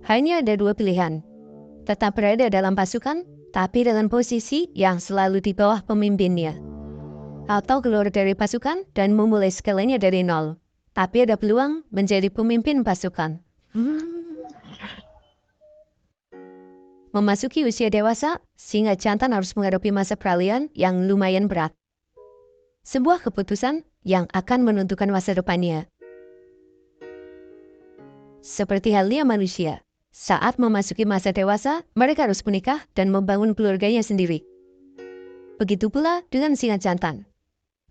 Hanya ada dua pilihan. Tetap berada dalam pasukan, tapi dengan posisi yang selalu di bawah pemimpinnya. Atau keluar dari pasukan dan memulai segalanya dari nol. Tapi ada peluang menjadi pemimpin pasukan. Memasuki usia dewasa, singa jantan harus menghadapi masa peralihan yang lumayan berat. Sebuah keputusan yang akan menentukan masa depannya. Seperti halnya manusia, saat memasuki masa dewasa, mereka harus menikah dan membangun keluarganya sendiri. Begitu pula dengan singa jantan.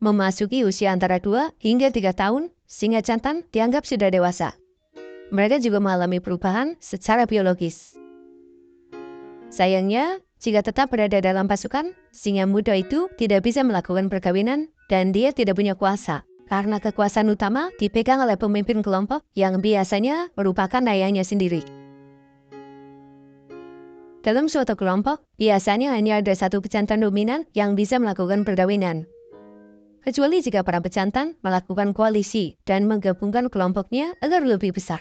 Memasuki usia antara 2 hingga 3 tahun, singa jantan dianggap sudah dewasa. Mereka juga mengalami perubahan secara biologis. Sayangnya, jika tetap berada dalam pasukan, singa muda itu tidak bisa melakukan perkawinan dan dia tidak punya kuasa. Karena kekuasaan utama dipegang oleh pemimpin kelompok yang biasanya merupakan ayahnya sendiri. Dalam suatu kelompok, biasanya hanya ada satu pejantan dominan yang bisa melakukan perkawinan. Kecuali jika para pejantan melakukan koalisi dan menggabungkan kelompoknya agar lebih besar.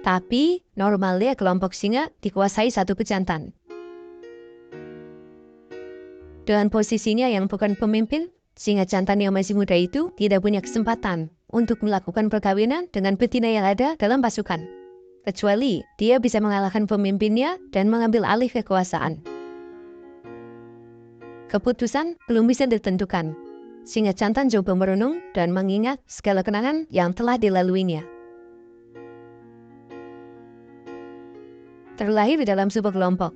Tapi, normalnya kelompok singa dikuasai satu pejantan. Dengan posisinya yang bukan pemimpin, singa jantan yang masih muda itu tidak punya kesempatan untuk melakukan perkawinan dengan betina yang ada dalam pasukan. Kecuali dia bisa mengalahkan pemimpinnya dan mengambil alih kekuasaan. Keputusan belum bisa ditentukan. Singa jantan coba merenung dan mengingat segala kenangan yang telah dilaluinya. Terlahir dalam sebuah kelompok,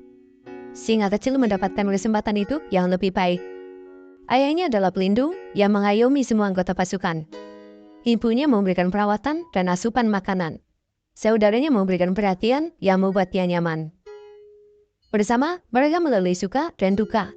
singa kecil mendapatkan kesempatan hidup yang lebih baik. Ayahnya adalah pelindung yang mengayomi semua anggota pasukan. Ibunya memberikan perawatan dan asupan makanan. Saudaranya memberikan perhatian yang membuat dia nyaman. Bersama, mereka melalui suka dan duka.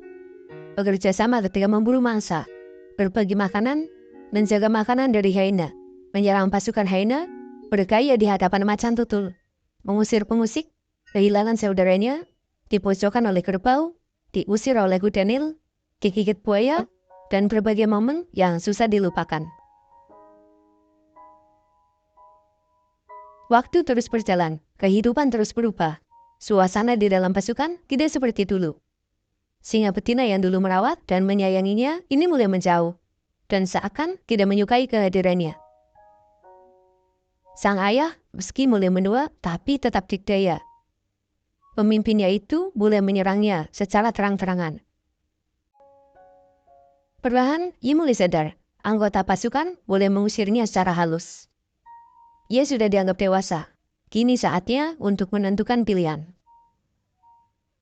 Bekerja sama ketika memburu mangsa, berbagi makanan, menjaga makanan dari hyena, menyerang pasukan hyena, bergaya di hadapan macan tutul, mengusir pengusik, kehilangan saudaranya, dipojokkan oleh kerbau, diusir oleh kuda Nil, digigit buaya, dan berbagai momen yang susah dilupakan. Waktu terus berjalan, kehidupan terus berubah. Suasana di dalam pasukan tidak seperti dulu. Singa betina yang dulu merawat dan menyayanginya ini mulai menjauh, dan seakan tidak menyukai kehadirannya. Sang ayah meski mulai menua tapi tetap dikdaya. Pemimpinnya itu mulai menyerangnya secara terang-terangan. Perlahan, ia mulai sadar, anggota pasukan boleh mengusirnya secara halus. Ia sudah dianggap dewasa, kini saatnya untuk menentukan pilihan.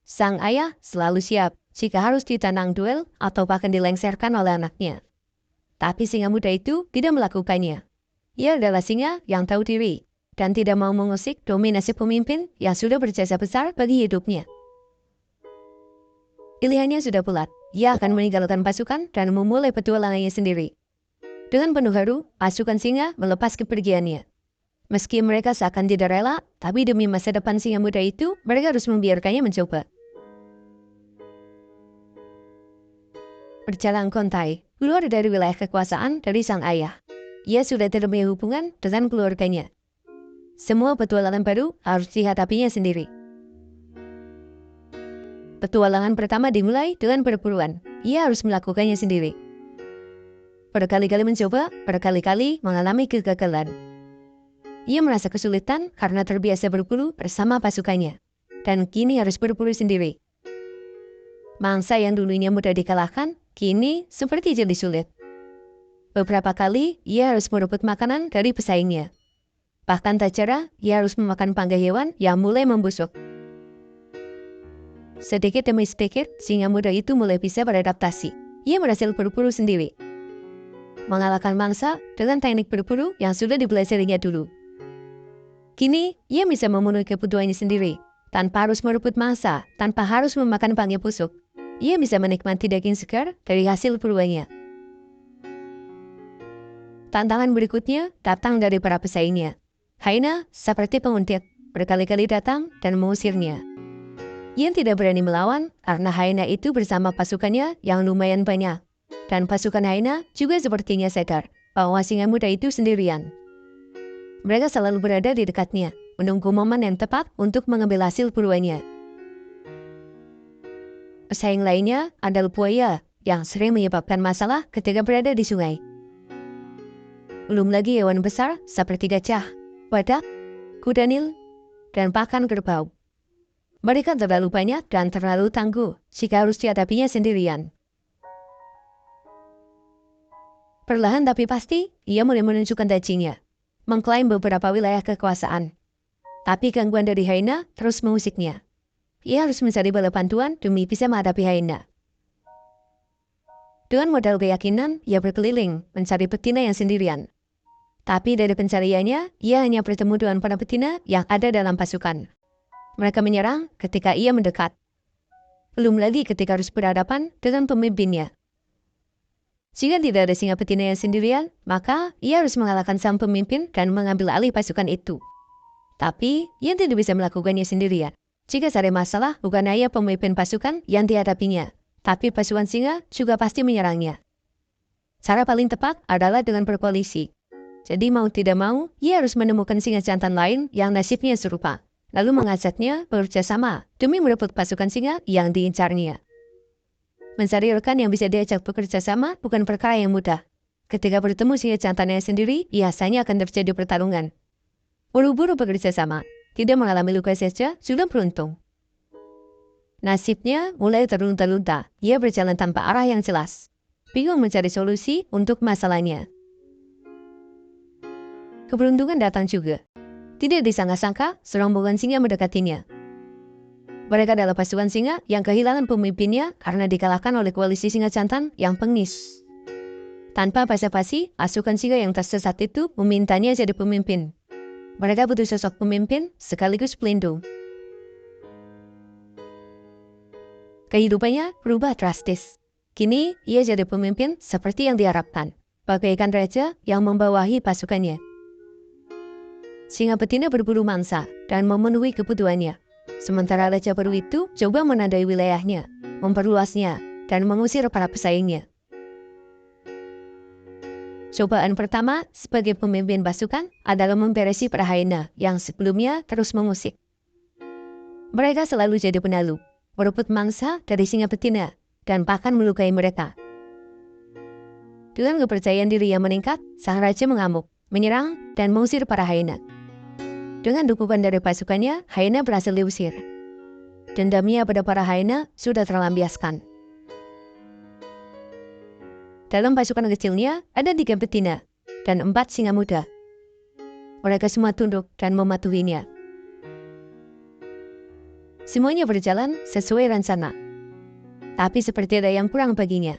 Sang ayah selalu siap jika harus ditantang duel atau bahkan dilengsarkan oleh anaknya. Tapi singa muda itu tidak melakukannya. Ia adalah singa yang tahu diri dan tidak mau mengusik dominasi pemimpin yang sudah berjasa besar bagi hidupnya. Pilihannya sudah bulat, ia akan meninggalkan pasukan dan memulai petualangannya sendiri. Dengan penuh haru, pasukan singa melepas kepergiannya. Meski mereka seakan tidak rela, tapi demi masa depan singa muda itu, mereka harus membiarkannya mencoba. Berjalan kontai, keluar dari wilayah kekuasaan dari sang ayah. Ia sudah tidak punya hubungan dengan keluarganya. Semua petualangan baru harus dihadapinya sendiri. Petualangan pertama dimulai dengan perburuan. Ia harus melakukannya sendiri. Berkali-kali mencoba, berkali-kali mengalami kegagalan. Ia merasa kesulitan karena terbiasa berburu bersama pasukannya. Dan kini harus berburu sendiri. Mangsa yang dulunya mudah dikalahkan, kini seperti jadi sulit. Beberapa kali, ia harus merebut makanan dari pesaingnya. Bahkan tak jarang, ia harus memakan bangkai hewan yang mulai membusuk. Sedikit demi sedikit, singa muda itu mulai bisa beradaptasi. Ia berhasil berburu sendiri. Mengalahkan mangsa dengan teknik berburu yang sudah dipelajarinya dulu. Kini, ia bisa memenuhi kebutuhannya sendiri, tanpa harus merebut mangsa, tanpa harus memakan bangkai busuk. Ia bisa menikmati daging segar dari hasil buruannya. Tantangan berikutnya datang dari para pesaingnya. Hyena seperti penguntit, berkali-kali datang dan mengusirnya. Ia tidak berani melawan karena hyena itu bersama pasukannya yang lumayan banyak. Dan pasukan hyena juga sepertinya sadar bahwa singa muda itu sendirian. Mereka selalu berada di dekatnya, menunggu momen yang tepat untuk mengambil hasil buruannya. Pesaing lainnya adalah buaya yang sering menyebabkan masalah ketika berada di sungai. Belum lagi hewan besar seperti gajah, badak, kuda nil, dan bahkan kerbau. Mereka terlalu banyak dan terlalu tangguh jika harus dihadapinya sendirian. Perlahan tapi pasti, ia mulai menunjukkan dagingnya, mengklaim beberapa wilayah kekuasaan. Tapi gangguan dari hyena terus mengusiknya. Ia harus mencari bala bantuan demi bisa menghadapi hyena. Dengan modal keyakinan, ia berkeliling mencari betina yang sendirian. Tapi dari pencariannya, ia hanya bertemu dengan para betina yang ada dalam pasukan. Mereka menyerang ketika ia mendekat. Belum lagi ketika harus berhadapan dengan pemimpinnya. Jika tidak ada singa betina yang sendirian, maka ia harus mengalahkan sang pemimpin dan mengambil alih pasukan itu. Tapi, ia tidak bisa melakukannya sendirian. Jika ada masalah, bukan hanya pemimpin pasukan yang dihadapinya, tapi pasukan singa juga pasti menyerangnya. Cara paling tepat adalah dengan berkoalisi. Jadi mau tidak mau, ia harus menemukan singa jantan lain yang nasibnya serupa, lalu mengajaknya bekerja sama demi merebut pasukan singa yang diincarnya. Mencari rekan yang bisa diajak bekerja sama bukan perkara yang mudah. Ketika bertemu singa jantannya sendiri, biasanya akan terjadi pertarungan. Buru-buru bekerja sama, tidak mengalami luka saja, sudah beruntung. Nasibnya mulai terlunta-lunta, ia berjalan tanpa arah yang jelas. Bingung mencari solusi untuk masalahnya. Keberuntungan datang juga. Tidak disangka-sangka, serombongan singa mendekatinya. Mereka adalah pasukan singa yang kehilangan pemimpinnya karena dikalahkan oleh koalisi singa jantan yang pengis. Tanpa basa-basi, pasukan singa yang tersesat itu memintanya jadi pemimpin. Mereka butuh sosok pemimpin sekaligus pelindung. Kehidupannya berubah drastis. Kini, ia jadi pemimpin seperti yang diharapkan, bagaikan raja yang membawahi pasukannya. Singa betina berburu mangsa dan memenuhi kebutuhannya. Sementara raja baru itu coba menandai wilayahnya, memperluasnya, dan mengusir para pesaingnya. Cobaan pertama sebagai pemimpin pasukan adalah memberesi para hyena yang sebelumnya terus mengusik. Mereka selalu jadi penalu, merebut mangsa dari singa betina, dan bahkan melukai mereka. Dengan kepercayaan diri yang meningkat, sang raja mengamuk, menyerang, dan mengusir para hyena. Dengan dukungan dari pasukannya, hyena berhasil diusir. Dendamnya pada para hyena sudah terlampiaskan. Dalam pasukan kecilnya, ada 3 betina dan 4 singa muda. Mereka semua tunduk dan mematuhinya. Semuanya berjalan sesuai rencana. Tapi seperti ada yang kurang baginya.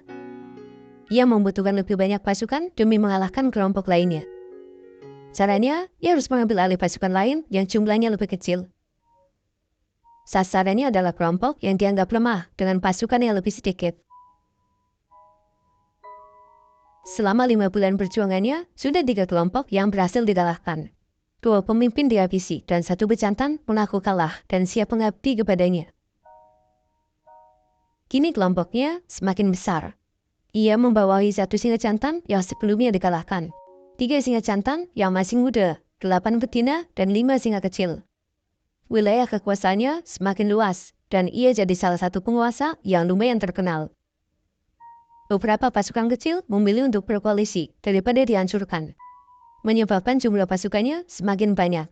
Ia membutuhkan lebih banyak pasukan demi mengalahkan kelompok lainnya. Caranya, ia harus mengambil alih pasukan lain yang jumlahnya lebih kecil. Sasarannya adalah kelompok yang dianggap lemah dengan pasukan yang lebih sedikit. Selama 5 bulan perjuangannya, sudah 3 kelompok yang berhasil dikalahkan. 2 pemimpin dihabisi dan 1 bejantan mengaku kalah dan siap mengabdi kepadanya. Kini kelompoknya semakin besar. Ia membawahi 1 singa jantan yang sebelumnya dikalahkan. 3 singa jantan yang masih muda, 8 betina, dan 5 singa kecil. Wilayah kekuasaannya semakin luas, dan ia jadi salah satu penguasa yang lumayan terkenal. Beberapa pasukan kecil memilih untuk berkoalisi daripada dihancurkan, menyebabkan jumlah pasukannya semakin banyak.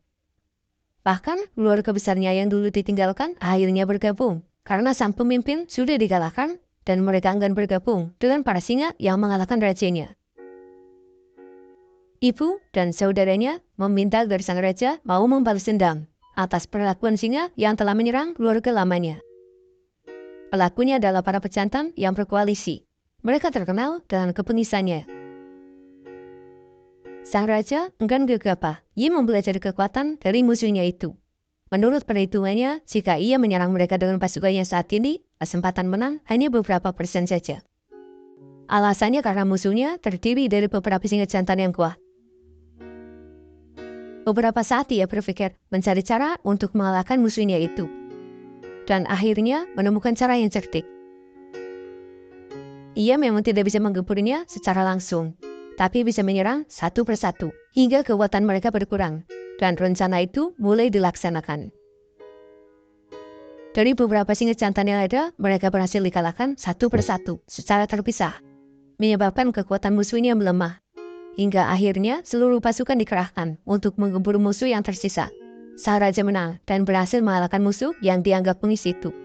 Bahkan, keluarga besarnya yang dulu ditinggalkan akhirnya bergabung, karena sang pemimpin sudah dikalahkan, dan mereka enggan bergabung dengan para singa yang mengalahkan rajanya. Ibu dan saudaranya meminta agar sang raja mau membalas dendam atas perlakuan singa yang telah menyerang keluarga lamanya. Pelakunya adalah para pejantan yang berkoalisi. Mereka terkenal dengan kepengisannya. Sang raja enggan gegabah. Ia mempelajari kekuatan dari musuhnya itu. Menurut perhitungannya, jika ia menyerang mereka dengan pasukannya saat ini, kesempatan menang hanya beberapa persen saja. Alasannya karena musuhnya terdiri dari beberapa singa jantan yang kuat. Beberapa saat ia berpikir mencari cara untuk mengalahkan musuhnya itu. Dan akhirnya menemukan cara yang cerdik. Ia memang tidak bisa menggemburnya secara langsung, tapi bisa menyerang satu persatu hingga kekuatan mereka berkurang. dan rencana itu mulai dilaksanakan. Dari beberapa singa jantan yang ada, mereka berhasil dikalahkan satu persatu secara terpisah, menyebabkan kekuatan musuhnya melemah. Hingga akhirnya seluruh pasukan dikerahkan untuk menggempur musuh yang tersisa. Sang raja menang dan berhasil mengalahkan musuh yang dianggap bengis itu.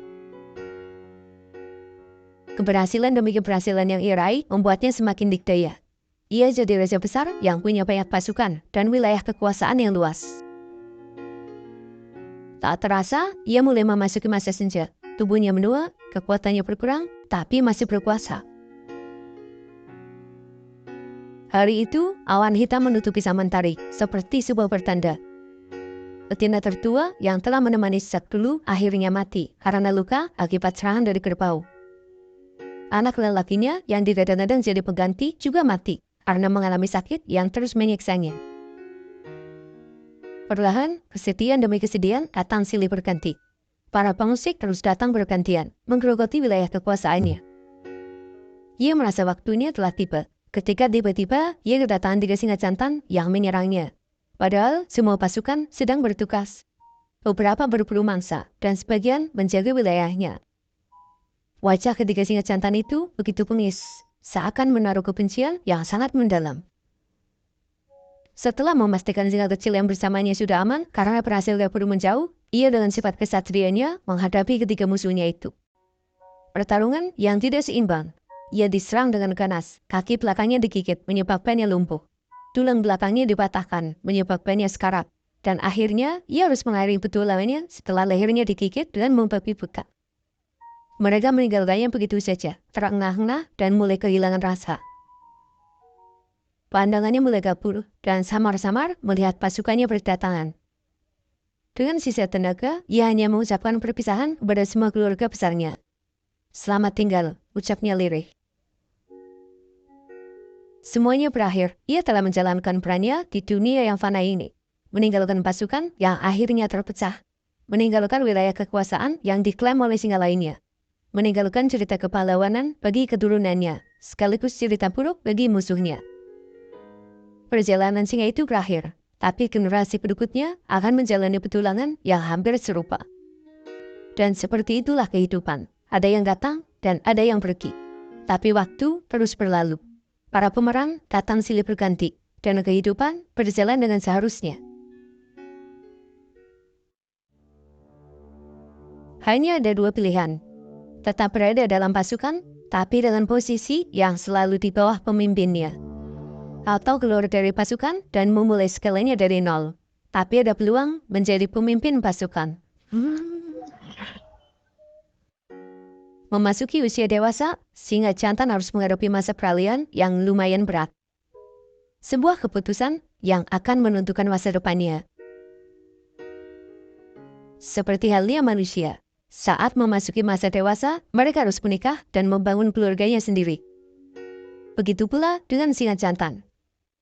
Keberhasilan demi keberhasilan yang ia raih membuatnya semakin dikdaya. Ia jadi raja besar yang punya banyak pasukan dan wilayah kekuasaan yang luas. Tak terasa, ia mulai memasuki masa senja. Tubuhnya menua, kekuatannya berkurang, tapi masih berkuasa. Hari itu, awan hitam menutupi Samantari, seperti sebuah pertanda. Betina tertua yang telah menemani sejak dulu akhirnya mati karena luka akibat serangan dari kerbau. Anak lelakinya yang digadang-gadang jadi pengganti juga mati karena mengalami sakit yang terus menyiksanya. Perlahan, kesedihan demi kesedihan datang silih berganti. Para pengusik terus datang bergantian, menggerogoti wilayah kekuasaannya. Ia merasa waktunya telah tiba, ketika tiba-tiba ia kedatangan 3 singa jantan yang menyerangnya. Padahal semua pasukan sedang bertugas. Beberapa berburu mangsa dan sebagian menjaga wilayahnya. Wajah ketiga singa jantan itu begitu bengis, seakan menaruh kebencian yang sangat mendalam. Setelah memastikan singa kecil yang bersamanya sudah aman karena berhasil kabur menjauh, ia dengan sifat kesatrianya menghadapi ketiga musuhnya itu. Pertarungan yang tidak seimbang. Ia diserang dengan ganas, kaki belakangnya digigit menyebabkannya lumpuh. Tulang belakangnya dipatahkan menyebabkannya sekarat. Dan akhirnya ia harus mengakhiri petualangannya setelah lehernya digigit dengan membabi buta. Mereka meninggalkannya begitu saja, terengah-engah dan mulai kehilangan rasa. Pandangannya mulai kabur dan samar-samar melihat pasukannya berdatangan. Dengan sisa tenaga, ia hanya mengucapkan perpisahan kepada semua keluarga besarnya. Selamat tinggal, ucapnya lirih. Semuanya berakhir, ia telah menjalankan perannya di dunia yang fana ini. Meninggalkan pasukan yang akhirnya terpecah. Meninggalkan wilayah kekuasaan yang diklaim oleh singa lainnya. Meninggalkan cerita kepahlawanan bagi keturunannya, sekaligus cerita buruk bagi musuhnya. Perjalanan singa itu berakhir, tapi generasi berikutnya akan menjalani petualangan yang hampir serupa. Dan seperti itulah kehidupan, ada yang datang dan ada yang pergi. Tapi waktu terus berlalu. Para pemeran datang silih berganti, dan kehidupan berjalan dengan seharusnya. Hanya ada 2 pilihan. Tetap berada dalam pasukan, tapi dengan posisi yang selalu di bawah pemimpinnya. Atau keluar dari pasukan dan memulai segalanya dari nol. Tapi ada peluang menjadi pemimpin pasukan. Memasuki usia dewasa, singa jantan harus menghadapi masa peralihan yang lumayan berat. Sebuah keputusan yang akan menentukan masa depannya. Seperti halnya manusia. Saat memasuki masa dewasa, mereka harus menikah dan membangun keluarganya sendiri. Begitu pula dengan singa jantan.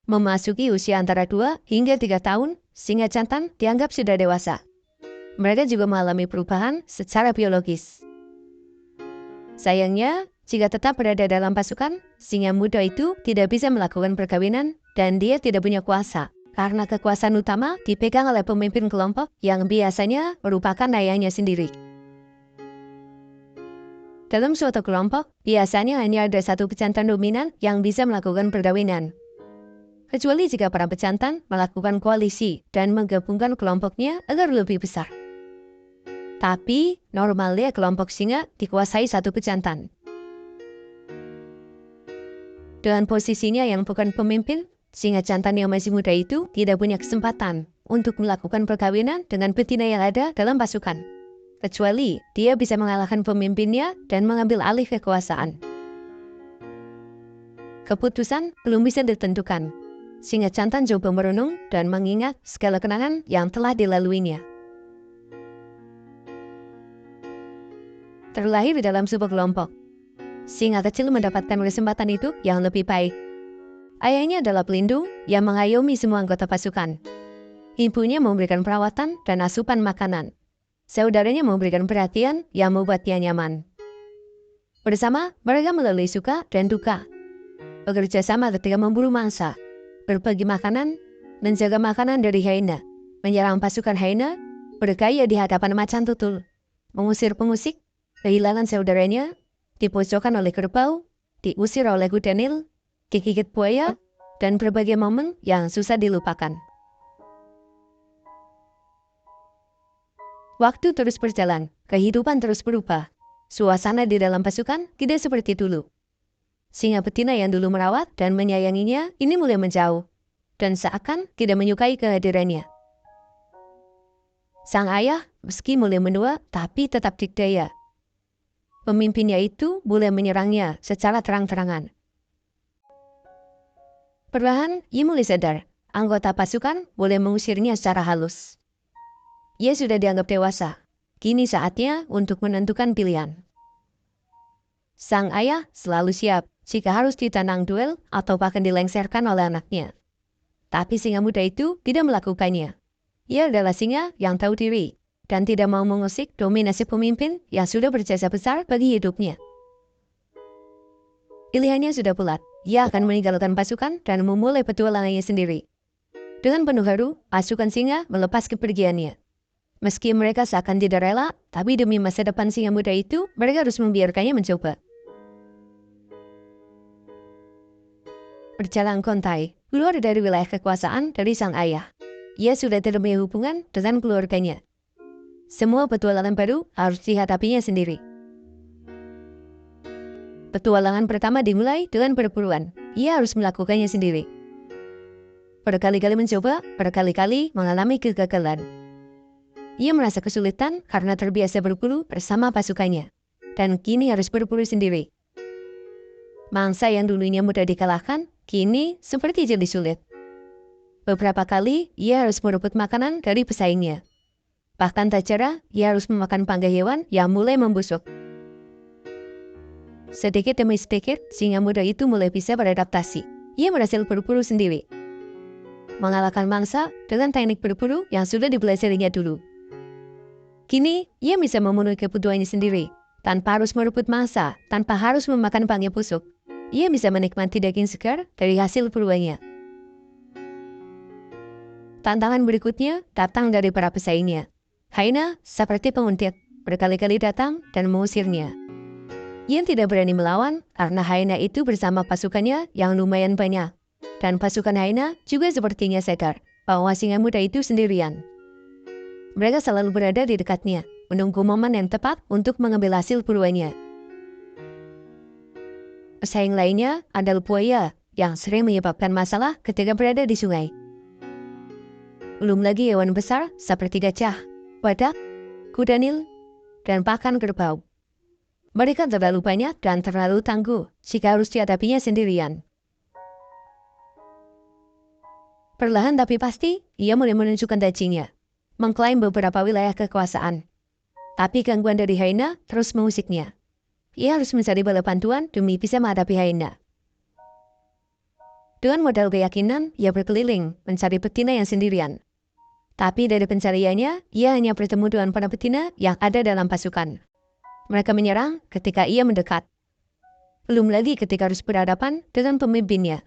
Memasuki usia antara 2 hingga 3 tahun, singa jantan dianggap sudah dewasa. Mereka juga mengalami perubahan secara biologis. Sayangnya, jika tetap berada dalam pasukan, singa muda itu tidak bisa melakukan perkawinan dan dia tidak punya kuasa. Karena kekuasaan utama dipegang oleh pemimpin kelompok yang biasanya merupakan ayahnya sendiri. Dalam suatu kelompok, biasanya hanya ada satu pejantan dominan yang bisa melakukan perkawinan. Kecuali jika para pejantan melakukan koalisi dan menggabungkan kelompoknya agar lebih besar. Tapi, normalnya kelompok singa dikuasai satu pejantan. Dengan posisinya yang bukan pemimpin, singa jantan yang masih muda itu tidak punya kesempatan untuk melakukan perkawinan dengan betina yang ada dalam pasukan. Kecuali dia bisa mengalahkan pemimpinnya dan mengambil alih kekuasaan. Keputusan belum bisa ditentukan. Singa jantan coba merenung dan mengingat segala kenangan yang telah dilaluinya. Terlahir di dalam sebuah kelompok. Singa kecil mendapatkan kesempatan hidup yang lebih baik. Ayahnya adalah pelindung yang mengayomi semua anggota pasukan. Ibunya memberikan perawatan dan asupan makanan. Saudaranya memberikan perhatian yang membuatnya nyaman. Bersama, mereka melalui suka dan duka. Bekerja sama ketika memburu mangsa, berbagi makanan, menjaga makanan dari hyena, menyerang pasukan hyena, bergaya di hadapan macan tutul, mengusir pengusik, kehilangan saudaranya, dipojokkan oleh kerbau, diusir oleh kuda Nil, digigit buaya, dan berbagai momen yang susah dilupakan. Waktu terus berjalan, kehidupan terus berubah. Suasana di dalam pasukan tidak seperti dulu. Singa betina yang dulu merawat dan menyayanginya ini mulai menjauh, dan seakan tidak menyukai kehadirannya. Sang ayah meski mulai menua tapi tetap dikdaya. Pemimpinnya itu mulai menyerangnya secara terang-terangan. Perlahan ia mulai sadar, anggota pasukan boleh mengusirnya secara halus. Ia sudah dianggap dewasa. Kini saatnya untuk menentukan pilihan. Sang ayah selalu siap jika harus ditantang duel atau bahkan dilengsarkan oleh anaknya. Tapi singa muda itu tidak melakukannya. Ia adalah singa yang tahu diri dan tidak mau mengusik dominasi pemimpin yang sudah berjasa besar bagi hidupnya. Pilihannya sudah bulat. Ia akan meninggalkan pasukan dan memulai petualangannya sendiri. Dengan penuh haru, pasukan singa melepas kepergiannya. Meski mereka seakan tidak rela, tapi demi masa depan singa muda itu, mereka harus membiarkannya mencoba. Berjalan kontai, keluar dari wilayah kekuasaan dari sang ayah. Ia sudah tidak punya hubungan dengan keluarganya. Semua petualangan baru harus dihadapinya sendiri. Petualangan pertama dimulai dengan perburuan. Ia harus melakukannya sendiri. Berkali-kali mencoba, berkali-kali mengalami kegagalan. Ia merasa kesulitan karena terbiasa berburu bersama pasukannya, dan kini harus berburu sendiri. Mangsa yang dulunya mudah dikalahkan, kini seperti jadi sulit. Beberapa kali, ia harus merebut makanan dari pesaingnya. Bahkan tak jarang, ia harus memakan panggai hewan yang mulai membusuk. Sedikit demi sedikit, singa muda itu mulai bisa beradaptasi. Ia berhasil berburu sendiri, mengalahkan mangsa dengan teknik berburu yang sudah dipelajarinya dulu. Kini, ia bisa memenuhi kebutuhannya sendiri, tanpa harus merebut mangsa, tanpa harus memakan panggai busuk. Ia bisa menikmati daging segar dari hasil buruannya. Tantangan berikutnya datang dari para pesaingnya. Hyena, seperti penguntit, berkali-kali datang dan mengusirnya. Ia tidak berani melawan karena hyena itu bersama pasukannya yang lumayan banyak. Dan pasukan hyena juga sepertinya sadar bahwa singa muda itu sendirian. Mereka selalu berada di dekatnya, menunggu momen yang tepat untuk mengambil hasil buruannya. Pesaing lainnya adalah buaya yang sering menyebabkan masalah ketika berada di sungai. Belum lagi hewan besar seperti gajah, badak, kuda Nil, dan bahkan kerbau. Mereka terlalu banyak dan terlalu tangguh jika harus dihadapinya sendirian. Perlahan tapi pasti, ia mulai menunjukkan dagingnya, mengklaim beberapa wilayah kekuasaan. Tapi gangguan dari hyena terus mengusiknya. Ia harus mencari bala bantuan demi bisa menghadapi hyena. Dengan modal keyakinan, ia berkeliling mencari betina yang sendirian. Tapi dari pencariannya, ia hanya bertemu dengan para betina yang ada dalam pasukan. Mereka menyerang ketika ia mendekat. Belum lagi ketika harus berhadapan dengan pemimpinnya.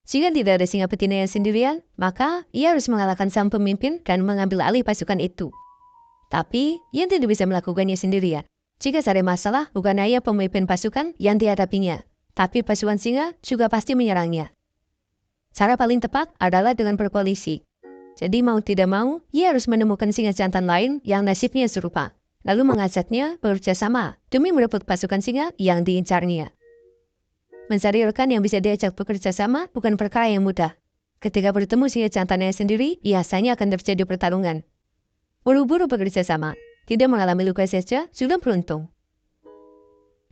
Jika tidak ada singa betina yang sendirian, maka ia harus mengalahkan sang pemimpin dan mengambil alih pasukan itu. Tapi, ia tidak bisa melakukannya sendirian. Jika ada masalah, bukan hanya pemimpin pasukan yang dihadapinya, tapi pasukan singa juga pasti menyerangnya. Cara paling tepat adalah dengan berkoalisi. Jadi mau tidak mau, ia harus menemukan singa jantan lain yang nasibnya serupa, lalu mengajaknya bekerja sama demi merebut pasukan singa yang diincarnya. Mencari rekan yang bisa diajak bekerja sama bukan perkara yang mudah. Ketika bertemu singa jantannya sendiri, biasanya akan terjadi pertarungan. Buru-buru bekerja sama, tidak mengalami luka saja, sudah beruntung.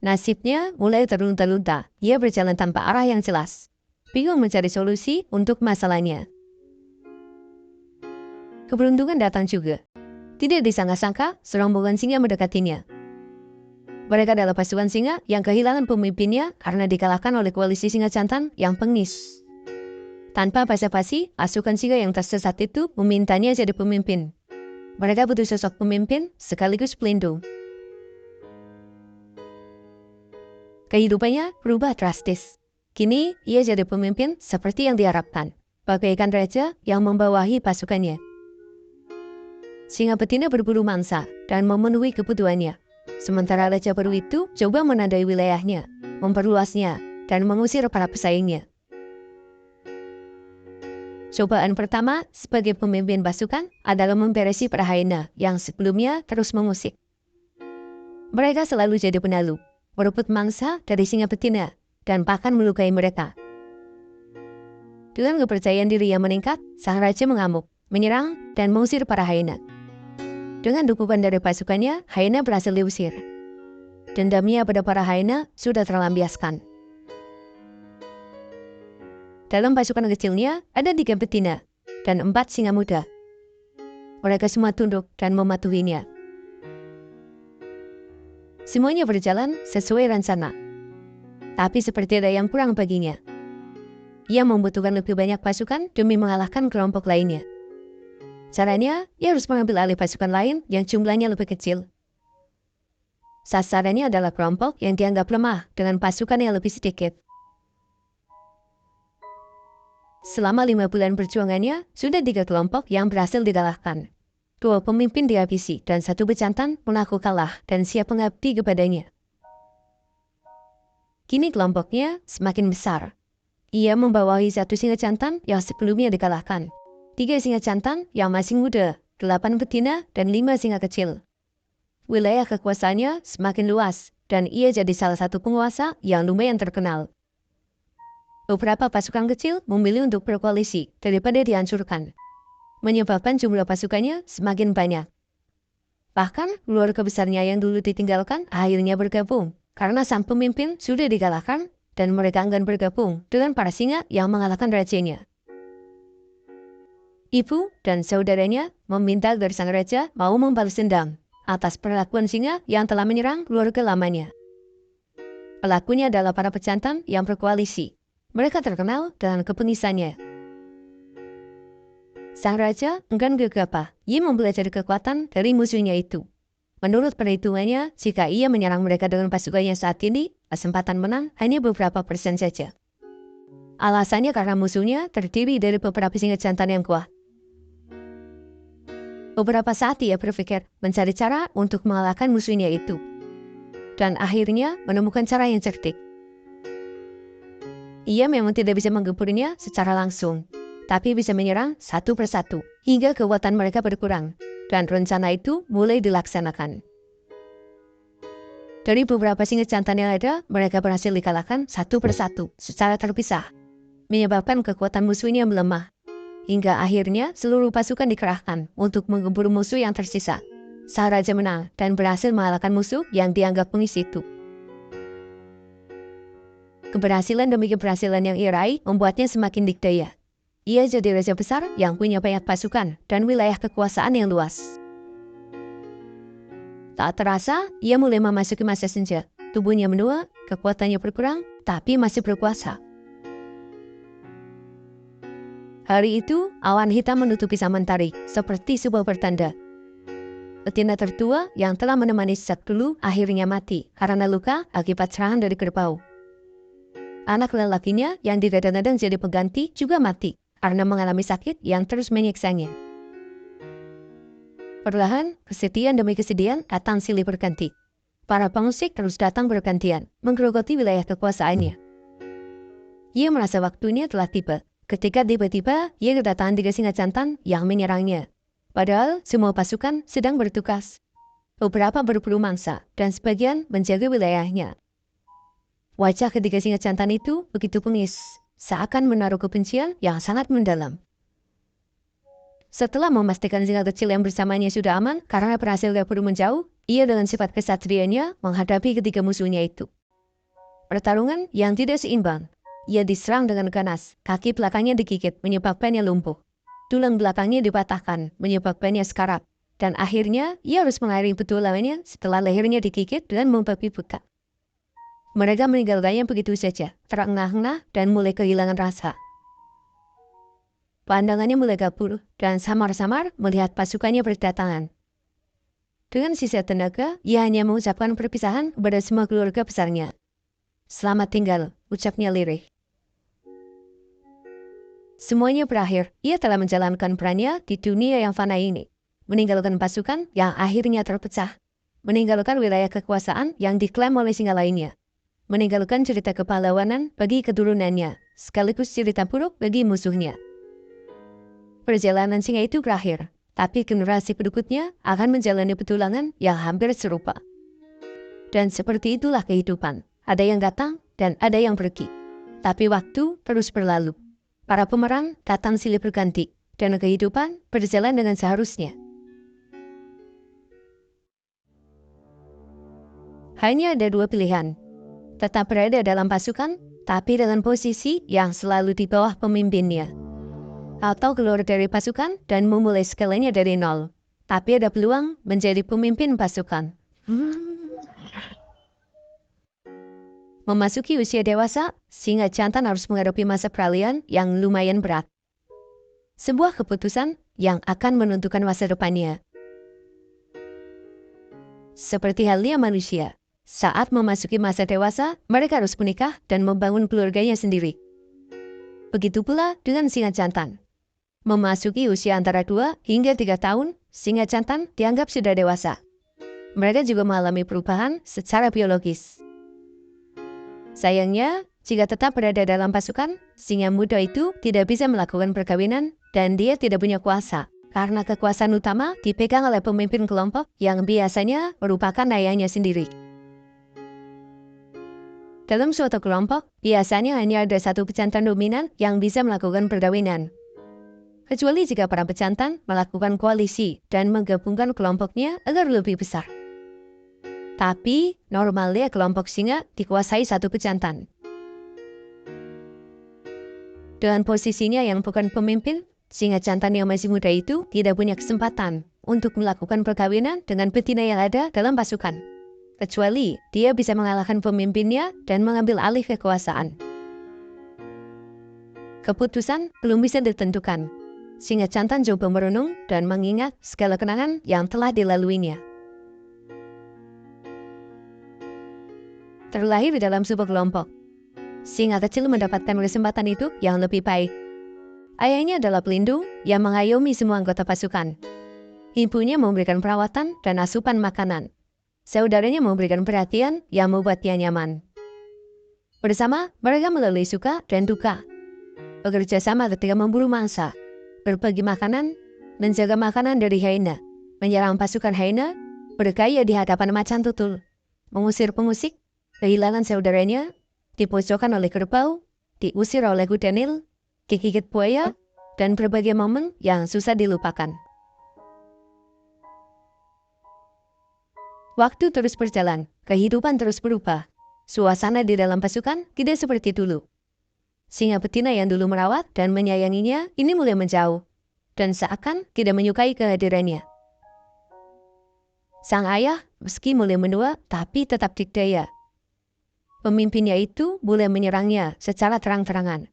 Nasibnya mulai terlunta-lunta, ia berjalan tanpa arah yang jelas. Bingung mencari solusi untuk masalahnya. Keberuntungan datang juga. Tidak disangka-sangka, serombongan singa mendekatinya. Mereka adalah pasukan singa yang kehilangan pemimpinnya karena dikalahkan oleh koalisi singa jantan yang pengis. Tanpa basa-basi, pasukan singa yang tersesat itu memintanya jadi pemimpin. Mereka butuh sosok pemimpin sekaligus pelindung. Kehidupannya berubah drastis. Kini, ia jadi pemimpin seperti yang diharapkan, bagaikan raja yang membawahi pasukannya. Singa betina berburu mangsa dan memenuhi kebutuhannya. Sementara raja baru itu coba menandai wilayahnya, memperluasnya, dan mengusir para pesaingnya. Cobaan pertama sebagai pemimpin pasukan adalah memberesi para hyena yang sebelumnya terus mengusik. Mereka selalu jadi penalu, merebut mangsa dari singa betina, dan bahkan melukai mereka. Dengan kepercayaan diri yang meningkat, sang raja mengamuk, menyerang, dan mengusir para hyena. Dengan dukungan dari pasukannya, hyena berhasil diusir. Dendamnya pada para hyena sudah terlampiaskan. Dalam pasukan kecilnya ada 3 betina dan 4 singa muda. Mereka semua tunduk dan mematuhinya. Semuanya berjalan sesuai rencana. Tapi seperti ada yang kurang baginya. Ia membutuhkan lebih banyak pasukan demi mengalahkan kelompok lainnya. Caranya, ia harus mengambil alih pasukan lain yang jumlahnya lebih kecil. Sasarannya adalah kelompok yang dianggap lemah dengan pasukan yang lebih sedikit. Selama 5 bulan perjuangannya, sudah 3 kelompok yang berhasil dikalahkan. 2 pemimpin dihabisi dan 1 bejantan mengaku kalah dan siap mengabdi kepadanya. Kini kelompoknya semakin besar. Ia membawahi 1 singa jantan yang sebelumnya dikalahkan, 3 singa jantan yang masih muda, 8 betina, dan 5 singa kecil. Wilayah kekuasaannya semakin luas, dan ia jadi salah satu penguasa yang lumayan terkenal. Beberapa pasukan kecil memilih untuk berkoalisi daripada dihancurkan, menyebabkan jumlah pasukannya semakin banyak. Bahkan keluarga besarnya yang dulu ditinggalkan akhirnya bergabung, karena sang pemimpin sudah dikalahkan dan mereka enggan bergabung dengan para singa yang mengalahkan rajanya. Ibu dan saudaranya meminta agar sang raja mau membalas dendam atas perlakuan singa yang telah menyerang keluarga lamanya. Pelakunya adalah para pejantan yang berkoalisi. Mereka terkenal dengan kepengisannya. Sang raja enggan gegabah. Ia mempelajari kekuatan dari musuhnya itu. Menurut perhitungannya, jika ia menyerang mereka dengan pasukannya saat ini, kesempatan menang hanya beberapa persen saja. Alasannya karena musuhnya terdiri dari beberapa singa jantan yang kuat. Beberapa saat ia berpikir mencari cara untuk mengalahkan musuhnya itu. Dan akhirnya menemukan cara yang cerdik. Ia memang tidak bisa menggempurnya secara langsung, tapi bisa menyerang satu persatu hingga kekuatan mereka berkurang, dan rencana itu mulai dilaksanakan. Dari beberapa singa jantan yang ada, mereka berhasil dikalahkan satu persatu secara terpisah, menyebabkan kekuatan musuhnya melemah, hingga akhirnya seluruh pasukan dikerahkan untuk menggempur musuh yang tersisa. Sang raja menang dan berhasil mengalahkan musuh yang dianggap bengis itu. Keberhasilan demi keberhasilan yang ia raih membuatnya semakin dikdaya. Ia jadi raja besar yang punya banyak pasukan dan wilayah kekuasaan yang luas. Tak terasa, ia mulai memasuki masa senja. Tubuhnya menua, kekuatannya berkurang, tapi masih berkuasa. Hari itu, awan hitam menutupi samantari, seperti sebuah pertanda. Betina tertua yang telah menemani sejak dulu akhirnya mati karena luka akibat serangan dari kerbau. Anak lelakinya yang digadang-gadang jadi pengganti juga mati karena mengalami sakit yang terus menyiksanya. Perlahan, kesedihan demi kesedihan datang silih berganti. Para pengusik terus datang bergantian, menggerogoti wilayah kekuasaannya. Ia merasa waktunya telah tiba, ketika tiba-tiba ia kedatangan 3 singa jantan yang menyerangnya. Padahal semua pasukan sedang bertugas. Beberapa berburu mangsa dan sebagian menjaga wilayahnya. Wajah ketiga singa jantan itu begitu bengis, seakan menaruh kebencian yang sangat mendalam. Setelah memastikan singa kecil yang bersamanya sudah aman karena berhasil kabur menjauh, ia dengan sifat kesatriannya menghadapi ketiga musuhnya itu. Pertarungan yang tidak seimbang. Ia diserang dengan ganas, kaki belakangnya digigit menyebabkannya lumpuh. Tulang belakangnya dipatahkan menyebabkannya sekarat. Dan akhirnya ia harus mengakhiri petualangannya setelah lehernya digigit dengan membabi buta. Mereka meninggalkannya begitu saja, terengah-engah dan mulai kehilangan rasa. Pandangannya mulai kabur dan samar-samar melihat pasukannya berdatangan. Dengan sisa tenaga, ia hanya mengucapkan perpisahan kepada semua keluarga besarnya. Selamat tinggal, ucapnya lirih. Semuanya berakhir, ia telah menjalankan perannya di dunia yang fana ini. meninggalkan pasukan yang akhirnya terpecah, meninggalkan wilayah kekuasaan yang diklaim oleh singa lainnya, meninggalkan cerita kepahlawanan bagi keturunannya, sekaligus cerita buruk bagi musuhnya. Perjalanan singa itu berakhir, tapi generasi berikutnya akan menjalani petualangan yang hampir serupa. Dan seperti itulah kehidupan. Ada yang datang dan ada yang pergi. Tapi waktu terus berlalu. Para pemeran datang silih berganti, dan kehidupan berjalan dengan seharusnya. Hanya ada dua pilihan. Tetap berada dalam pasukan, tapi dengan posisi yang selalu di bawah pemimpinnya. Atau keluar dari pasukan dan memulai segalanya dari nol. Tapi ada peluang menjadi pemimpin pasukan. Memasuki usia dewasa, singa jantan harus menghadapi masa peralihan yang lumayan berat. Sebuah keputusan yang akan menentukan masa depannya. Seperti halnya manusia, saat memasuki masa dewasa, mereka harus menikah dan membangun keluarganya sendiri. Begitu pula dengan singa jantan. Memasuki usia antara 2 hingga 3 tahun, singa jantan dianggap sudah dewasa. Mereka juga mengalami perubahan secara biologis. Sayangnya, jika tetap berada dalam pasukan, singa muda itu tidak bisa melakukan perkawinan dan dia tidak punya kuasa, karena kekuasaan utama dipegang oleh pemimpin kelompok yang biasanya merupakan ayahnya sendiri. Dalam suatu kelompok, biasanya hanya ada satu pejantan dominan yang bisa melakukan perkawinan. Kecuali jika para pejantan melakukan koalisi dan menggabungkan kelompoknya agar lebih besar. Tapi, normalnya kelompok singa dikuasai satu pejantan. Dengan posisinya yang bukan pemimpin, singa jantan yang masih muda itu tidak punya kesempatan untuk melakukan perkawinan dengan betina yang ada dalam pasukan. Kecuali dia bisa mengalahkan pemimpinnya dan mengambil alih kekuasaan. Keputusan belum bisa ditentukan. Singa jantan coba merenung dan mengingat segala kenangan yang telah dilaluinya. Terlahir di dalam sebuah kelompok, singa kecil mendapatkan kesempatan hidup yang lebih baik. Ayahnya adalah pelindung yang mengayomi semua anggota pasukan. Ibunya memberikan perawatan dan asupan makanan. Saudaranya memberikan perhatian yang membuatnya nyaman. Bersama, mereka melalui suka dan duka. Bekerja sama ketika memburu mangsa, berbagi makanan, menjaga makanan dari hyena, menyerang pasukan hyena, bergaya di hadapan macan tutul, mengusir pengusik, kehilangan saudaranya, dipojokkan oleh kerbau, diusir oleh kuda Nil, digigit buaya, dan berbagai momen yang susah dilupakan. Waktu terus berjalan, kehidupan terus berubah. Suasana di dalam pasukan tidak seperti dulu. Singa betina yang dulu merawat dan menyayanginya ini mulai menjauh, dan seakan tidak menyukai kehadirannya. Sang ayah meski mulai menua tapi tetap dikdaya. Pemimpinnya itu mulai menyerangnya secara terang-terangan.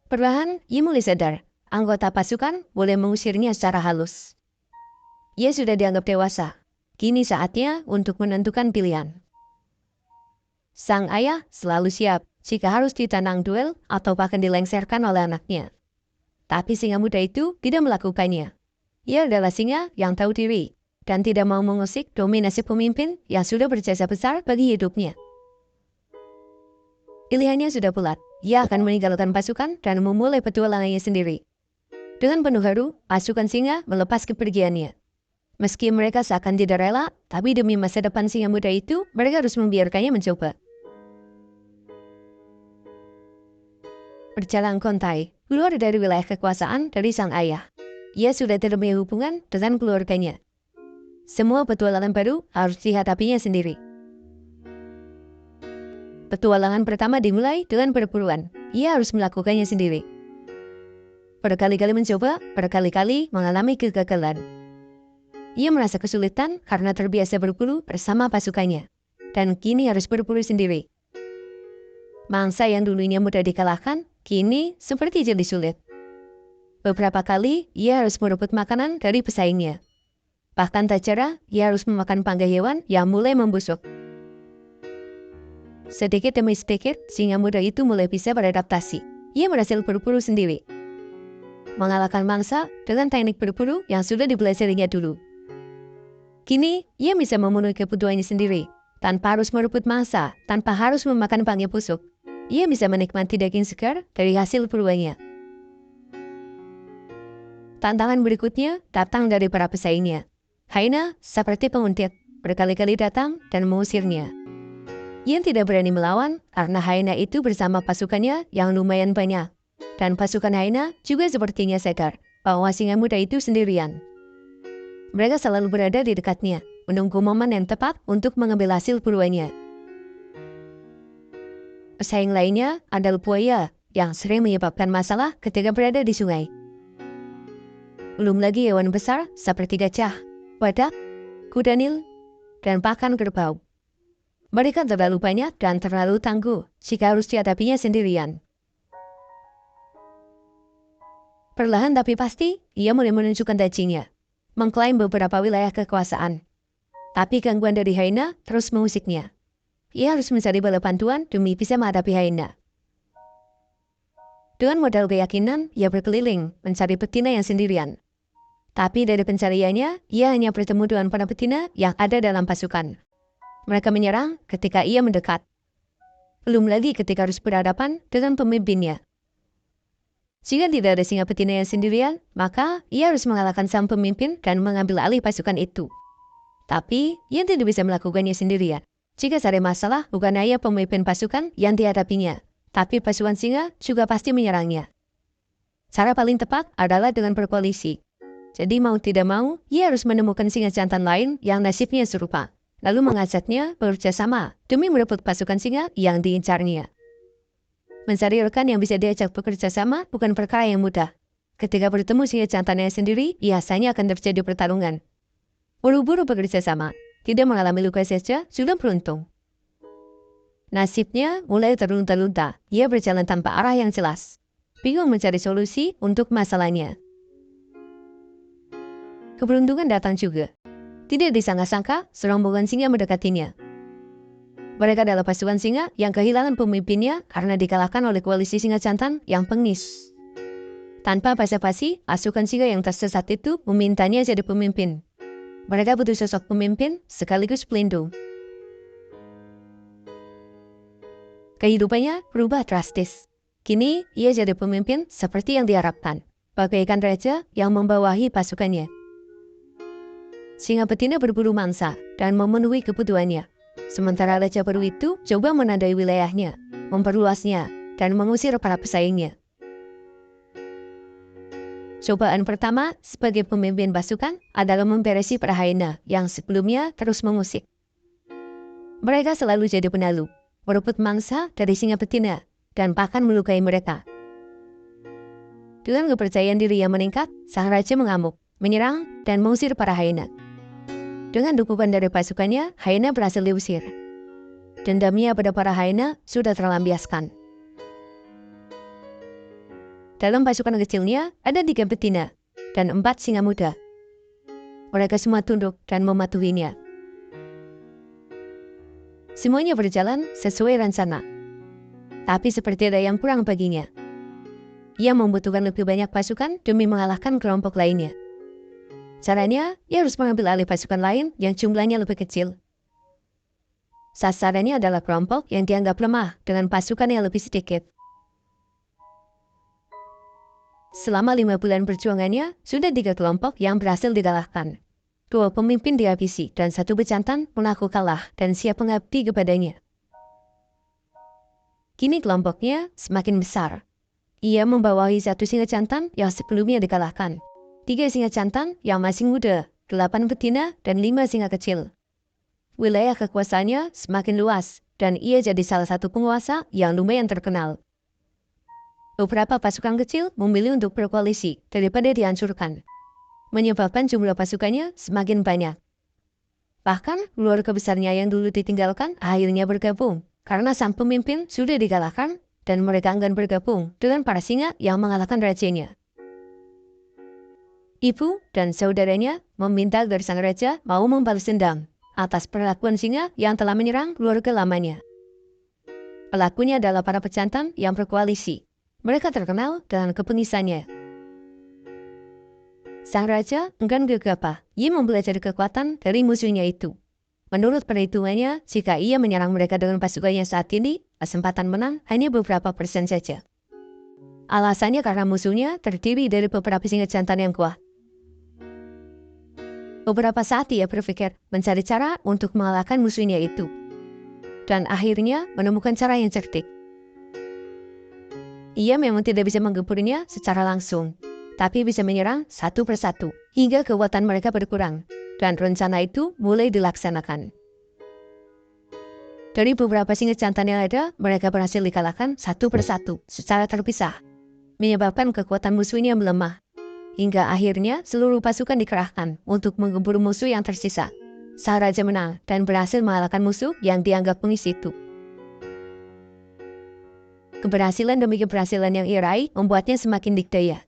Perlahan, ia mulai sadar, anggota pasukan boleh mengusirnya secara halus. Ia sudah dianggap dewasa, kini saatnya untuk menentukan pilihan. Sang ayah selalu siap jika harus ditantang duel atau bahkan dilengsarkan oleh anaknya. Tapi singa muda itu tidak melakukannya. Ia adalah singa yang tahu diri dan tidak mau mengusik dominasi pemimpin yang sudah berjasa besar bagi hidupnya. Pilihannya sudah bulat, ia akan meninggalkan pasukan dan memulai petualangannya sendiri. Dengan penuh haru, pasukan singa melepas kepergiannya. Meski mereka seakan tidak rela, tapi demi masa depan singa muda itu, mereka harus membiarkannya mencoba. Berjalan kontai, keluar dari wilayah kekuasaan dari sang ayah. Ia sudah tidak punya hubungan dengan keluarganya. Semua petualangan baru harus dihadapinya sendiri. Petualangan pertama dimulai dengan perburuan. Ia harus melakukannya sendiri. Berkali-kali mencoba, berkali-kali mengalami kegagalan. Ia merasa kesulitan karena terbiasa berburu bersama pasukannya, dan kini harus berburu sendiri. Mangsa yang dulunya mudah dikalahkan, kini seperti jadi sulit. Beberapa kali, ia harus merebut makanan dari pesaingnya. Bahkan tak jarang, ia harus memakan panggai hewan yang mulai membusuk. Sedikit demi sedikit, singa muda itu mulai bisa beradaptasi. Ia berhasil berburu sendiri. mengalahkan mangsa dengan teknik berburu yang sudah dipelajarinya dulu. Kini, ia bisa memenuhi kebutuhannya sendiri, tanpa harus merebut mangsa, tanpa harus memakan bangkai busuk. Ia bisa menikmati daging segar dari hasil buruannya. Tantangan berikutnya datang dari para pesaingnya. Hyena, seperti penguntit, berkali-kali datang dan mengusirnya. Ia tidak berani melawan karena hyena itu bersama pasukannya yang lumayan banyak. Dan pasukan hyena juga sepertinya sadar bahwa singa muda itu sendirian. Mereka selalu berada di dekatnya, menunggu momen yang tepat untuk mengambil hasil buruannya. Pesaing lainnya adalah buaya yang sering menyebabkan masalah ketika berada di sungai. Belum lagi hewan besar seperti gajah, badak, kuda nil, dan bahkan kerbau. Mereka terlalu banyak dan terlalu tangguh jika harus dihadapinya sendirian. Perlahan tapi pasti, ia mulai menunjukkan dagingnya, mengklaim beberapa wilayah kekuasaan. Tapi gangguan dari hyena terus mengusiknya. Ia harus mencari bala bantuan demi bisa menghadapi hyena. Dengan modal keyakinan, ia berkeliling mencari betina yang sendirian. Tapi dari pencariannya, ia hanya bertemu dengan para betina yang ada dalam pasukan. Mereka menyerang ketika ia mendekat. Belum lagi ketika harus berhadapan dengan pemimpinnya. Jika tidak ada singa betina yang sendirian, maka ia harus mengalahkan sang pemimpin dan mengambil alih pasukan itu. Tapi, ia tidak bisa melakukannya sendirian. Jika ada masalah, bukan hanya pemimpin pasukan yang dihadapinya, tapi pasukan singa juga pasti menyerangnya. Cara paling tepat adalah dengan berkoalisi. Jadi mau tidak mau, ia harus menemukan singa jantan lain yang nasibnya serupa, lalu mengajaknya bekerja sama demi merebut pasukan singa yang diincarnya. Mencari rekan yang bisa diajak bekerja sama bukan perkara yang mudah. Ketika bertemu singa jantannya sendiri, biasanya akan terjadi pertarungan. Buru-buru bekerja sama, tidak mengalami luka saja, sudah beruntung. Nasibnya mulai terlunta-lunta, ia berjalan tanpa arah yang jelas. Bingung mencari solusi untuk masalahnya. Keberuntungan datang juga. Tidak disangka-sangka, serombongan singa mendekatinya. Mereka adalah pasukan singa yang kehilangan pemimpinnya karena dikalahkan oleh koalisi singa jantan yang pengis. Tanpa basa-basi, pasukan singa yang tersesat itu memintanya jadi pemimpin. Mereka butuh sosok pemimpin sekaligus pelindung. Kehidupannya berubah drastis. Kini, ia jadi pemimpin seperti yang diharapkan, bagaikan raja yang membawahi pasukannya. Singa betina berburu mangsa dan memenuhi kebutuhannya. Sementara raja baru itu coba menandai wilayahnya, memperluasnya, dan mengusir para pesaingnya. Cobaan pertama sebagai pemimpin pasukan adalah memberesi para hyena yang sebelumnya terus mengusik. Mereka selalu jadi penalu, merebut mangsa dari singa betina, dan bahkan melukai mereka. Dengan kepercayaan diri yang meningkat, sang raja mengamuk, menyerang, dan mengusir para hyena. Dengan dukungan dari pasukannya, hyena berhasil diusir. Dendamnya pada para hyena sudah terlampiaskan. Dalam pasukan kecilnya, ada 3 betina dan 4 singa muda. Mereka semua tunduk dan mematuhinya. Semuanya berjalan sesuai rencana. Tapi seperti ada yang kurang baginya. Ia membutuhkan lebih banyak pasukan demi mengalahkan kelompok lainnya. Caranya, ia harus mengambil alih pasukan lain yang jumlahnya lebih kecil. Sasarannya adalah kelompok yang dianggap lemah dengan pasukan yang lebih sedikit. Selama 5 bulan perjuangannya, sudah 3 kelompok yang berhasil dikalahkan. 2 pemimpin dihabisi dan 1 bejantan mengaku kalah dan siap mengabdi kepadanya. Kini kelompoknya semakin besar. Ia membawahi 1 singa jantan yang sebelumnya dikalahkan, 3 singa jantan yang masih muda, 8 betina, dan 5 singa kecil. Wilayah kekuasaannya semakin luas, dan ia jadi salah satu penguasa yang lumayan terkenal. Beberapa pasukan kecil memilih untuk berkoalisi daripada dihancurkan, menyebabkan jumlah pasukannya semakin banyak. Bahkan, keluarga besarnya yang dulu ditinggalkan akhirnya bergabung, karena sang pemimpin sudah dikalahkan dan mereka enggan bergabung dengan para singa yang mengalahkan rajanya. Ibu dan saudaranya meminta agar sang raja mau membalas dendam atas perlakuan singa yang telah menyerang keluarga lamanya. Pelakunya adalah para pejantan yang berkoalisi. Mereka terkenal dengan kepengisannya. Sang raja enggan gegabah. Ia mempelajari kekuatan dari musuhnya itu. Menurut perhitungannya, jika ia menyerang mereka dengan pasukannya saat ini, kesempatan menang hanya beberapa persen saja. Alasannya karena musuhnya terdiri dari beberapa singa jantan yang kuat. Beberapa saat ia berpikir mencari cara untuk mengalahkan musuhnya itu. Dan akhirnya menemukan cara yang cerdik. Ia memang tidak bisa menggempurnya secara langsung, tapi bisa menyerang satu persatu hingga kekuatan mereka berkurang. Dan rencana itu mulai dilaksanakan. Dari beberapa singa jantan yang ada, mereka berhasil dikalahkan satu persatu secara terpisah, menyebabkan kekuatan musuhnya melemah. Hingga akhirnya seluruh pasukan dikerahkan untuk menggempur musuh yang tersisa. Sang raja menang dan berhasil mengalahkan musuh yang dianggap bengis itu. Keberhasilan demi keberhasilan yang ia raih membuatnya semakin dikdaya.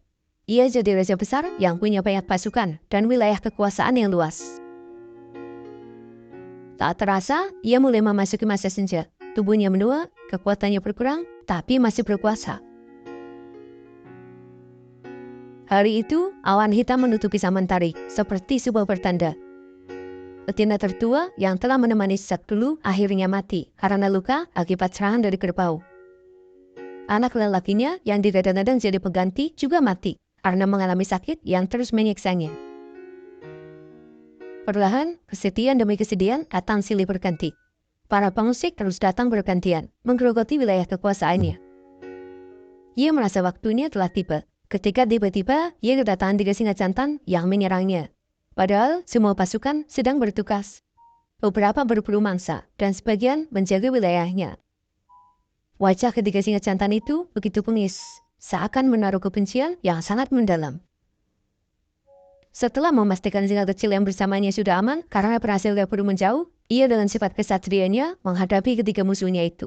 Ia jadi raja besar yang punya banyak pasukan dan wilayah kekuasaan yang luas. Tak terasa, ia mulai memasuki masa senja. Tubuhnya menua, kekuatannya berkurang, tapi masih berkuasa. Hari itu, awan hitam menutupi Samantari, seperti sebuah pertanda. Betina tertua yang telah menemani sejak dulu akhirnya mati karena luka akibat serangan dari kerbau. Anak lelakinya yang digadang-gadang jadi pengganti juga mati karena mengalami sakit yang terus menyiksanya. Perlahan, kesedihan demi kesedihan datang silih berganti. Para pengusik terus datang bergantian, menggerogoti wilayah kekuasaannya. Ia merasa waktunya telah tiba, ketika tiba-tiba ia kedatangan 3 singa jantan yang menyerangnya. Padahal semua pasukan sedang bertugas. Beberapa berburu mangsa dan sebagian menjaga wilayahnya. Wajah ketiga singa jantan itu begitu bengis, seakan menaruh kebencian yang sangat mendalam. Setelah memastikan singa kecil yang bersamanya sudah aman karena berhasil berburu menjauh, ia dengan sifat kesatrianya menghadapi ketiga musuhnya itu.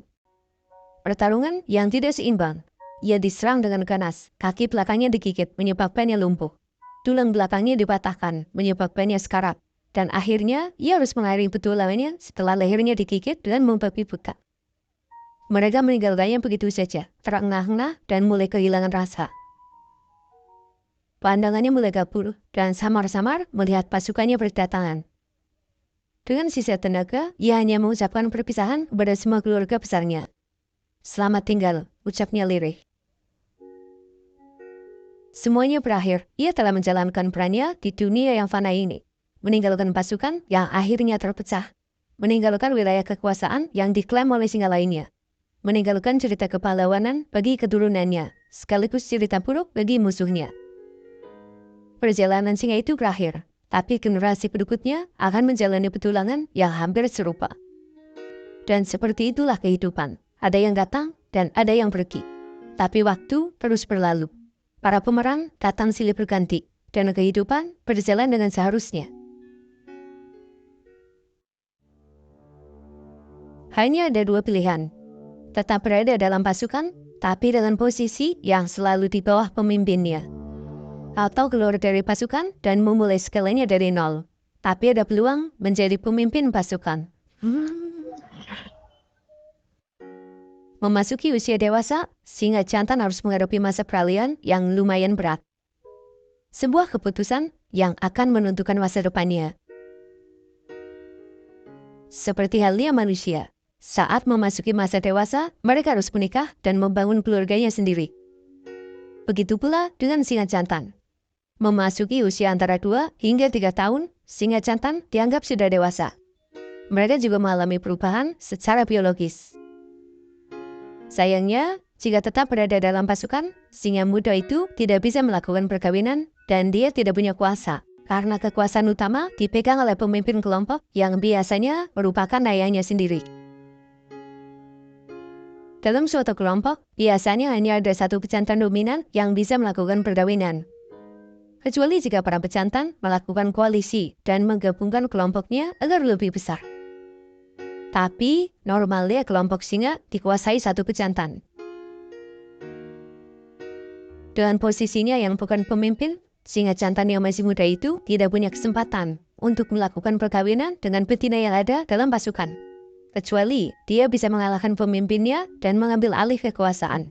Pertarungan yang tidak seimbang. Ia diserang dengan ganas, kaki belakangnya digigit menyebabkannya lumpuh. Tulang belakangnya dipatahkan menyebabkannya sekarat. Dan akhirnya ia harus mengakhiri petualangannya setelah lehernya digigit dan membabi buta. Mereka meninggalkannya begitu saja, terengah-engah dan mulai kehilangan rasa. Pandangannya mulai kabur dan samar-samar melihat pasukannya berdatangan. Dengan sisa tenaga, ia hanya mengucapkan perpisahan kepada semua keluarga besarnya. Selamat tinggal, ucapnya lirih. Semuanya berakhir, ia telah menjalankan perannya di dunia yang fana ini. Meninggalkan pasukan yang akhirnya terpecah. Meninggalkan wilayah kekuasaan yang diklaim oleh singa lainnya. Meninggalkan cerita kepahlawanan bagi keturunannya, sekaligus cerita buruk bagi musuhnya. Perjalanan singa itu berakhir, tapi generasi berikutnya akan menjalani petualangan yang hampir serupa. Dan seperti itulah kehidupan. Ada yang datang dan ada yang pergi. Tapi waktu terus berlalu. Para pemeran datang silih berganti, dan kehidupan berjalan dengan seharusnya. Hanya ada 2 pilihan. Tetap berada dalam pasukan, tapi dengan posisi yang selalu di bawah pemimpinnya. Atau keluar dari pasukan dan memulai segalanya dari nol. Tapi ada peluang menjadi pemimpin pasukan. Memasuki usia dewasa, singa jantan harus menghadapi masa peralihan yang lumayan berat. Sebuah keputusan yang akan menentukan masa depannya. Seperti halnya manusia, saat memasuki masa dewasa, mereka harus menikah dan membangun keluarganya sendiri. Begitu pula dengan singa jantan. Memasuki usia antara 2 hingga 3 tahun, singa jantan dianggap sudah dewasa. Mereka juga mengalami perubahan secara biologis. Sayangnya, jika tetap berada dalam pasukan, singa muda itu tidak bisa melakukan perkawinan dan dia tidak punya kuasa. Karena kekuasaan utama dipegang oleh pemimpin kelompok yang biasanya merupakan ayahnya sendiri. Dalam suatu kelompok, biasanya hanya ada satu pejantan dominan yang bisa melakukan perkawinan. Kecuali jika para pejantan melakukan koalisi dan menggabungkan kelompoknya agar lebih besar. Tapi, normalnya kelompok singa dikuasai satu pejantan. Dengan posisinya yang bukan pemimpin, singa jantan yang masih muda itu tidak punya kesempatan untuk melakukan perkawinan dengan betina yang ada dalam pasukan. Kecuali dia bisa mengalahkan pemimpinnya dan mengambil alih kekuasaan.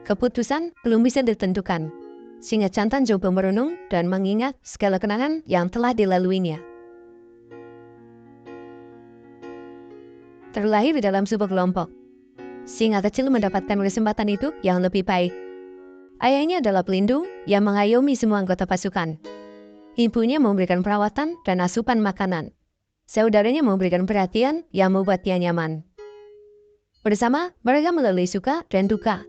Keputusan belum bisa ditentukan. singa jantan coba merenung dan mengingat segala kenangan yang telah dilaluinya. Terlahir di dalam sebuah kelompok, singa kecil mendapatkan kesempatan hidup yang lebih baik. Ayahnya adalah pelindung yang mengayomi semua anggota pasukan. Ibunya memberikan perawatan dan asupan makanan. Saudaranya memberikan perhatian yang membuat dia nyaman. Bersama, mereka melalui suka dan duka.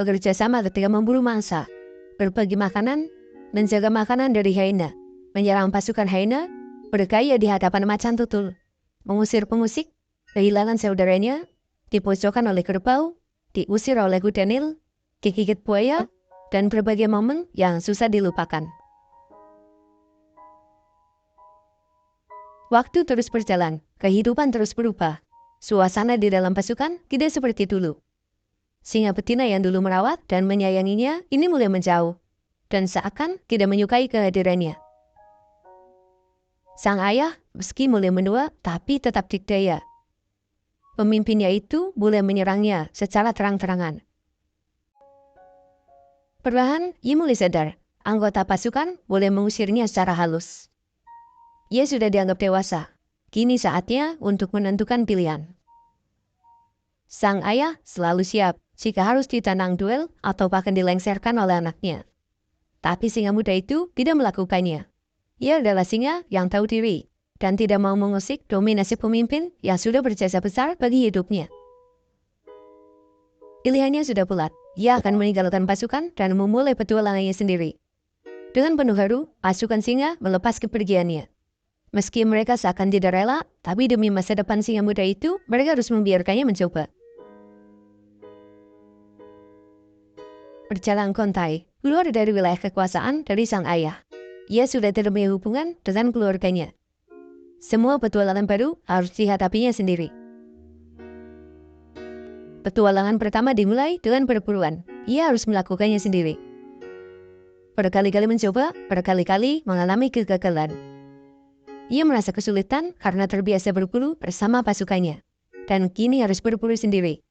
Bekerja sama ketika memburu mangsa, berbagi makanan, menjaga makanan dari hyena, menyerang pasukan hyena, bergaya di hadapan macan tutul, mengusir pengusik, kehilangan saudaranya, dipojokkan oleh kerbau, diusir oleh kuda Nil, digigit buaya, dan berbagai momen yang susah dilupakan. Waktu terus berjalan, kehidupan terus berubah. Suasana di dalam pasukan tidak seperti dulu. Singa betina yang dulu merawat dan menyayanginya ini mulai menjauh, dan seakan tidak menyukai kehadirannya. Sang ayah meski mulai menua tapi tetap dikdaya. Pemimpinnya itu mulai menyerangnya secara terang-terangan. Perlahan, ia mulai sadar, anggota pasukan boleh mengusirnya secara halus. Ia sudah dianggap dewasa, kini saatnya untuk menentukan pilihan. Sang ayah selalu siap jika harus ditantang duel atau bahkan dilengsarkan oleh anaknya. Tapi singa muda itu tidak melakukannya. Ia adalah singa yang tahu diri dan tidak mau mengusik dominasi pemimpin yang sudah berjasa besar bagi hidupnya. Pilihannya sudah bulat, ia akan meninggalkan pasukan dan memulai petualangannya sendiri. Dengan penuh haru, pasukan singa melepas kepergiannya. Meski mereka seakan tidak rela, tapi demi masa depan singa muda itu, mereka harus membiarkannya mencoba. Berjalan kontai, keluar dari wilayah kekuasaan dari sang ayah. Ia sudah tidak punya hubungan dengan keluarganya. Semua petualangan baru harus dihadapinya sendiri. Petualangan pertama dimulai dengan perburuan. Ia harus melakukannya sendiri. Berkali-kali mencoba, berkali-kali mengalami kegagalan. Ia merasa kesulitan karena terbiasa berburu bersama pasukannya, dan kini harus berburu sendiri.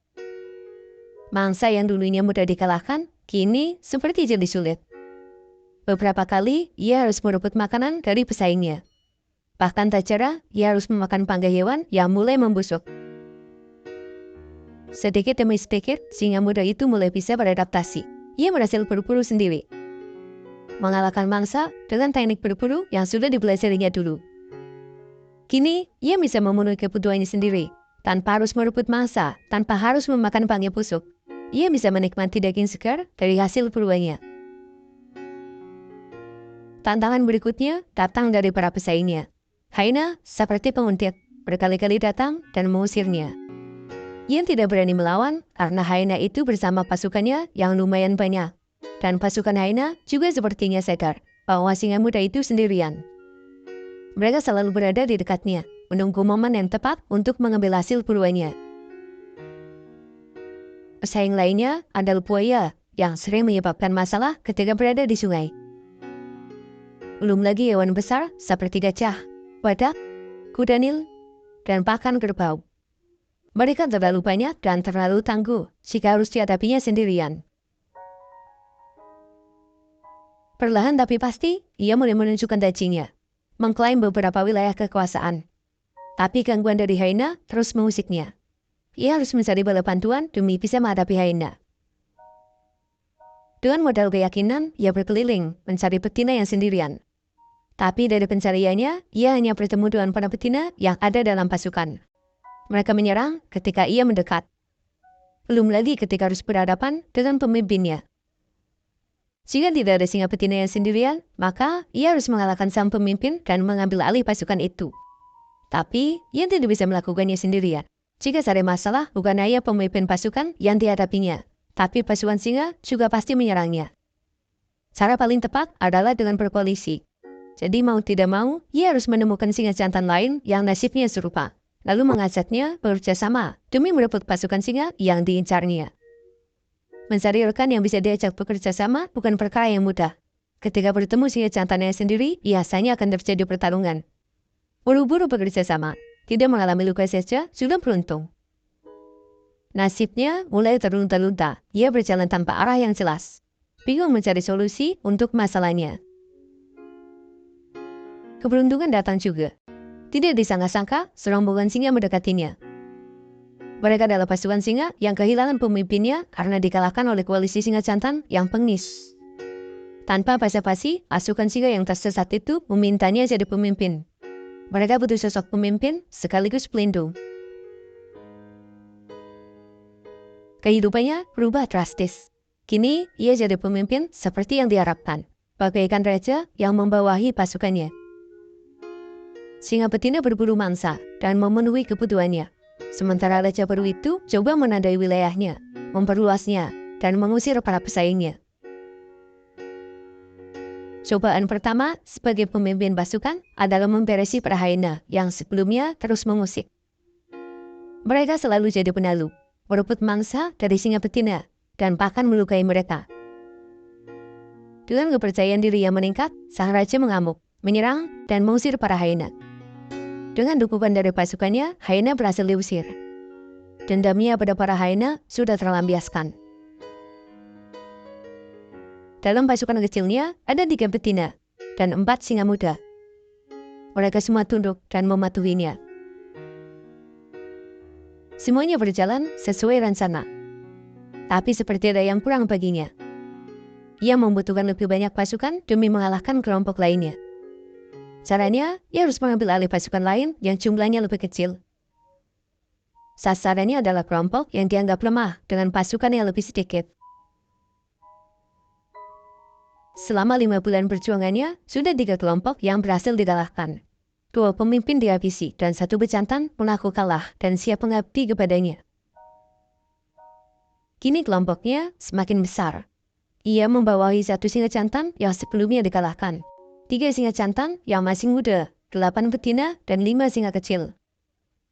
Mangsa yang dulunya mudah dikalahkan, kini seperti jadi sulit. Beberapa kali, ia harus merebut makanan dari pesaingnya. Bahkan tak jarang, ia harus memakan bangkai hewan yang mulai membusuk. Sedikit demi sedikit, singa muda itu mulai bisa beradaptasi. Ia berhasil berburu sendiri, mengalahkan mangsa dengan teknik berburu yang sudah dipelajarinya dulu. Kini, ia bisa memenuhi kebutuhannya sendiri, tanpa harus merebut mangsa, tanpa harus memakan bangkai busuk. Ia bisa menikmati daging segar dari hasil buruannya. Tantangan berikutnya datang dari para pesaingnya. Hyena seperti penguntit, berkali-kali datang dan mengusirnya. Ia tidak berani melawan karena hyena itu bersama pasukannya yang lumayan banyak. Dan pasukan hyena juga sepertinya sadar bahwa singa muda itu sendirian. Mereka selalu berada di dekatnya, menunggu momen yang tepat untuk mengambil hasil buruannya. Pesaing lainnya adalah buaya yang sering menyebabkan masalah ketika berada di sungai. Belum lagi hewan besar seperti gajah, badak, kuda Nil, dan bahkan kerbau. Mereka terlalu banyak dan terlalu tangguh jika harus dihadapinya sendirian. Perlahan tapi pasti, ia mulai menunjukkan dagingnya, mengklaim beberapa wilayah kekuasaan. Tapi gangguan dari hyena terus mengusiknya. Ia harus mencari bala bantuan demi bisa menghadapi hyena. Dengan modal keyakinan, ia berkeliling mencari betina yang sendirian. Tapi dari pencariannya, ia hanya bertemu dengan para betina yang ada dalam pasukan. Mereka menyerang ketika ia mendekat. Belum lagi ketika harus berhadapan dengan pemimpinnya. Jika tidak ada singa betina yang sendirian, maka ia harus mengalahkan sang pemimpin dan mengambil alih pasukan itu. Tapi, ia tidak bisa melakukannya sendirian. Jika ada masalah, bukan hanya pemimpin pasukan yang dihadapinya, tapi pasukan singa juga pasti menyerangnya. Cara paling tepat adalah dengan berkoalisi. Jadi mau tidak mau, ia harus menemukan singa jantan lain yang nasibnya serupa, lalu mengajaknya bekerja sama demi merebut pasukan singa yang diincarnya. Mencari rekan yang bisa diajak bekerja sama bukan perkara yang mudah. Ketika bertemu singa jantannya sendiri, biasanya akan terjadi pertarungan. Buru-buru bekerja sama, tidak mengalami luka saja, sudah beruntung. Nasibnya mulai terlunta-lunta, ia berjalan tanpa arah yang jelas. bingung mencari solusi untuk masalahnya. Keberuntungan datang juga. Tidak disangka-sangka, serombongan singa mendekatinya. Mereka adalah pasukan singa yang kehilangan pemimpinnya karena dikalahkan oleh koalisi singa jantan yang pengis. Tanpa basa-basi, pasukan singa yang tersesat itu memintanya jadi pemimpin. Mereka butuh sosok pemimpin sekaligus pelindung. Kehidupannya berubah drastis. Kini, ia jadi pemimpin seperti yang diharapkan, bagaikan raja yang membawahi pasukannya. Singa betina berburu mangsa dan memenuhi kebutuhannya. Sementara raja baru itu coba menandai wilayahnya, memperluasnya, dan mengusir para pesaingnya. Cobaan pertama sebagai pemimpin pasukan adalah memberesi para hyena yang sebelumnya terus mengusik. Mereka selalu jadi penalu, merebut mangsa dari singa betina, dan bahkan melukai mereka. Dengan kepercayaan diri yang meningkat, sang raja mengamuk, menyerang, dan mengusir para hyena. Dengan dukungan dari pasukannya, hyena berhasil diusir. Dendamnya pada para hyena sudah terlampiaskan. Dalam pasukan kecilnya, ada 3 betina dan 4 singa muda. Mereka semua tunduk dan mematuhinya. Semuanya berjalan sesuai rencana. Tapi seperti ada yang kurang baginya. Ia membutuhkan lebih banyak pasukan demi mengalahkan kelompok lainnya. Caranya, ia harus mengambil alih pasukan lain yang jumlahnya lebih kecil. Sasarannya adalah kelompok yang dianggap lemah dengan pasukan yang lebih sedikit. Selama 5 bulan perjuangannya, sudah 3 kelompok yang berhasil dikalahkan. 2 pemimpin dihabisi dan 1 bejantan mengaku kalah dan siap mengabdi kepadanya. Kini kelompoknya semakin besar. Ia membawahi 1 singa jantan yang sebelumnya dikalahkan. 3 singa jantan yang masih muda, 8 betina, dan 5 singa kecil.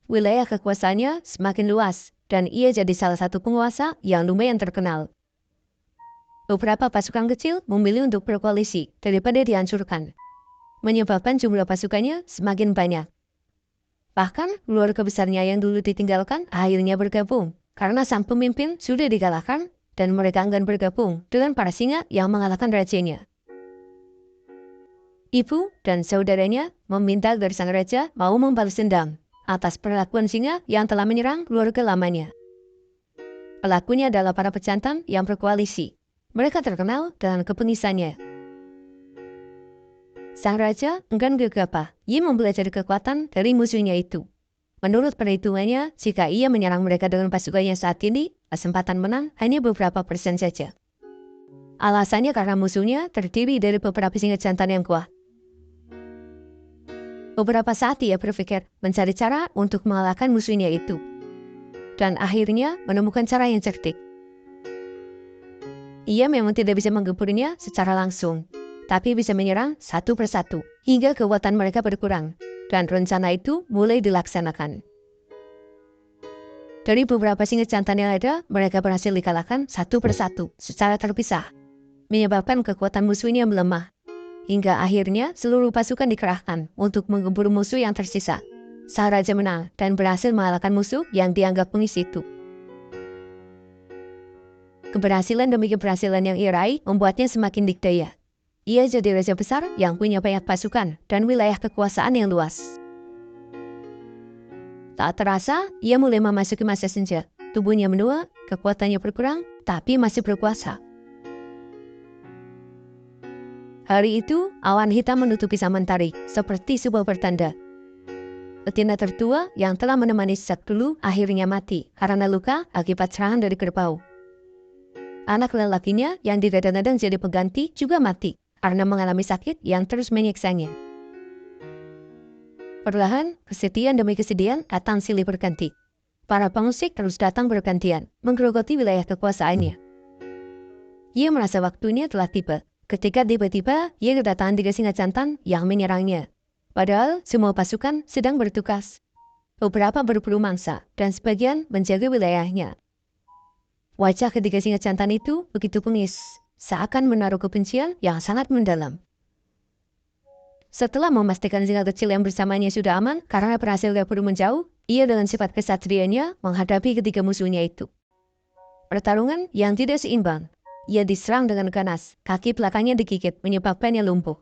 Wilayah kekuasaannya semakin luas, dan ia jadi salah satu penguasa yang lumayan terkenal. Beberapa pasukan kecil memilih untuk berkoalisi daripada dihancurkan, menyebabkan jumlah pasukannya semakin banyak. Bahkan, keluarga besarnya yang dulu ditinggalkan akhirnya bergabung, karena sang pemimpin sudah dikalahkan, dan mereka enggan bergabung dengan para singa yang mengalahkan rajanya. Ibu dan saudaranya meminta agar sang raja mau membalas dendam atas perlakuan singa yang telah menyerang keluarga lamanya. Pelakunya adalah para pejantan yang berkoalisi. Mereka terkenal dengan kepengisannya. Sang raja enggan gegabah. Ia mempelajari kekuatan dari musuhnya itu. Menurut perhitungannya, jika ia menyerang mereka dengan pasukannya saat ini, kesempatan menang hanya beberapa persen saja. Alasannya karena musuhnya terdiri dari beberapa singa jantan yang kuat. Beberapa saat ia berpikir mencari cara untuk mengalahkan musuhnya itu. Dan akhirnya menemukan cara yang cerdik. Ia memang tidak bisa menggemburnya secara langsung, tapi bisa menyerang satu persatu hingga kekuatan mereka berkurang. Dan rencana itu mulai dilaksanakan. Dari beberapa singa jantan yang ada, mereka berhasil dikalahkan satu persatu secara terpisah, menyebabkan kekuatan musuhnya melemah. Hingga akhirnya seluruh pasukan dikerahkan untuk menggempur musuh yang tersisa. Sang raja menang dan berhasil mengalahkan musuh yang dianggap pengis itu. Keberhasilan demi keberhasilan yang ia raih membuatnya semakin dikdaya. Ia jadi raja besar yang punya banyak pasukan dan wilayah kekuasaan yang luas. Tak terasa, ia mulai memasuki masa senja. Tubuhnya menua, kekuatannya berkurang, tapi masih berkuasa. Hari itu, awan hitam menutupi samantari, seperti sebuah pertanda. Betina tertua yang telah menemani sejak dulu akhirnya mati karena luka akibat serangan dari kerbau. Anak lelakinya yang digadang-gadang jadi pengganti juga mati karena mengalami sakit yang terus menyiksanya. Perlahan, kesedihan demi kesedihan datang silih berganti. Para pengusik terus datang bergantian, menggerogoti wilayah kekuasaannya. Ia merasa waktunya telah tiba. Ketika tiba-tiba, ia kedatangan 3 singa jantan yang menyerangnya. Padahal, semua pasukan sedang bertugas. Beberapa berburu mangsa, dan sebagian menjaga wilayahnya. Wajah ketiga singa jantan itu begitu bengis, seakan menaruh kebencian yang sangat mendalam. Setelah memastikan singa kecil yang bersamanya sudah aman karena berhasil kabur menjauh, ia dengan sifat kesatriannya menghadapi ketiga musuhnya itu. Pertarungan yang tidak seimbang. ia diserang dengan ganas. Kaki belakangnya digigit, menyebabkannya lumpuh.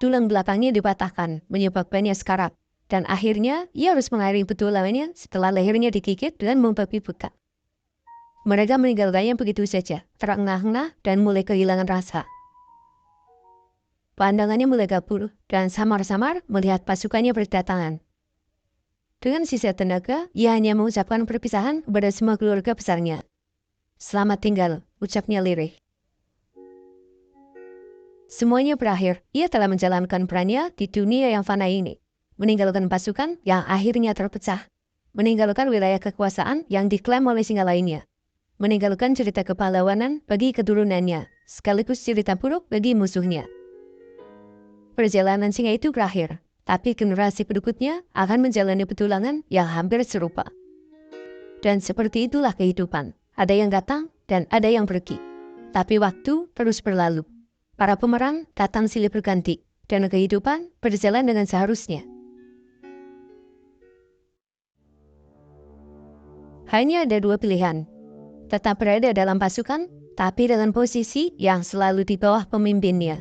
Tulang belakangnya dipatahkan, menyebabkannya sekarat. Dan akhirnya, ia harus mengakhiri petualangannya setelah lehernya digigit dan membabi buta. Mereka meninggalkannya begitu saja, terengah-engah dan mulai kehilangan rasa. Pandangannya mulai kabur dan samar-samar melihat pasukannya berdatangan. Dengan sisa tenaga, ia hanya mengucapkan perpisahan kepada semua keluarga besarnya. Selamat tinggal, ucapnya lirih. Semuanya berakhir, ia telah menjalankan perannya di dunia yang fana ini. Meninggalkan pasukan yang akhirnya terpecah. Meninggalkan wilayah kekuasaan yang diklaim oleh singa lainnya. Meninggalkan cerita kepahlawanan bagi keturunannya, sekaligus cerita buruk bagi musuhnya. Perjalanan singa itu berakhir. Tapi generasi berikutnya akan menjalani petualangan yang hampir serupa. Dan seperti itulah kehidupan. Ada yang datang dan ada yang pergi. Tapi waktu terus berlalu. Para pemeran datang silih berganti. Dan kehidupan berjalan dengan seharusnya. Hanya ada dua pilihan. Tetap berada dalam pasukan, tapi dengan posisi yang selalu di bawah pemimpinnya.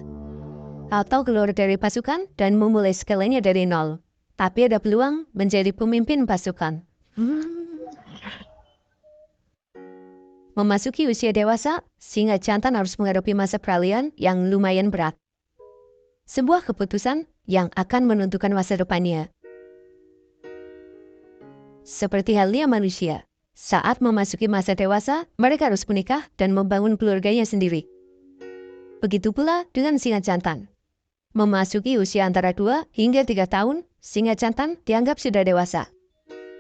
Atau keluar dari pasukan dan memulai segalanya dari nol. Tapi ada peluang menjadi pemimpin pasukan. Memasuki usia dewasa, singa jantan harus menghadapi masa peralihan yang lumayan berat. Sebuah keputusan yang akan menentukan masa depannya. Seperti halnya manusia, saat memasuki masa dewasa, mereka harus menikah dan membangun keluarganya sendiri. Begitu pula dengan singa jantan. Memasuki usia antara 2 hingga 3 tahun, singa jantan dianggap sudah dewasa.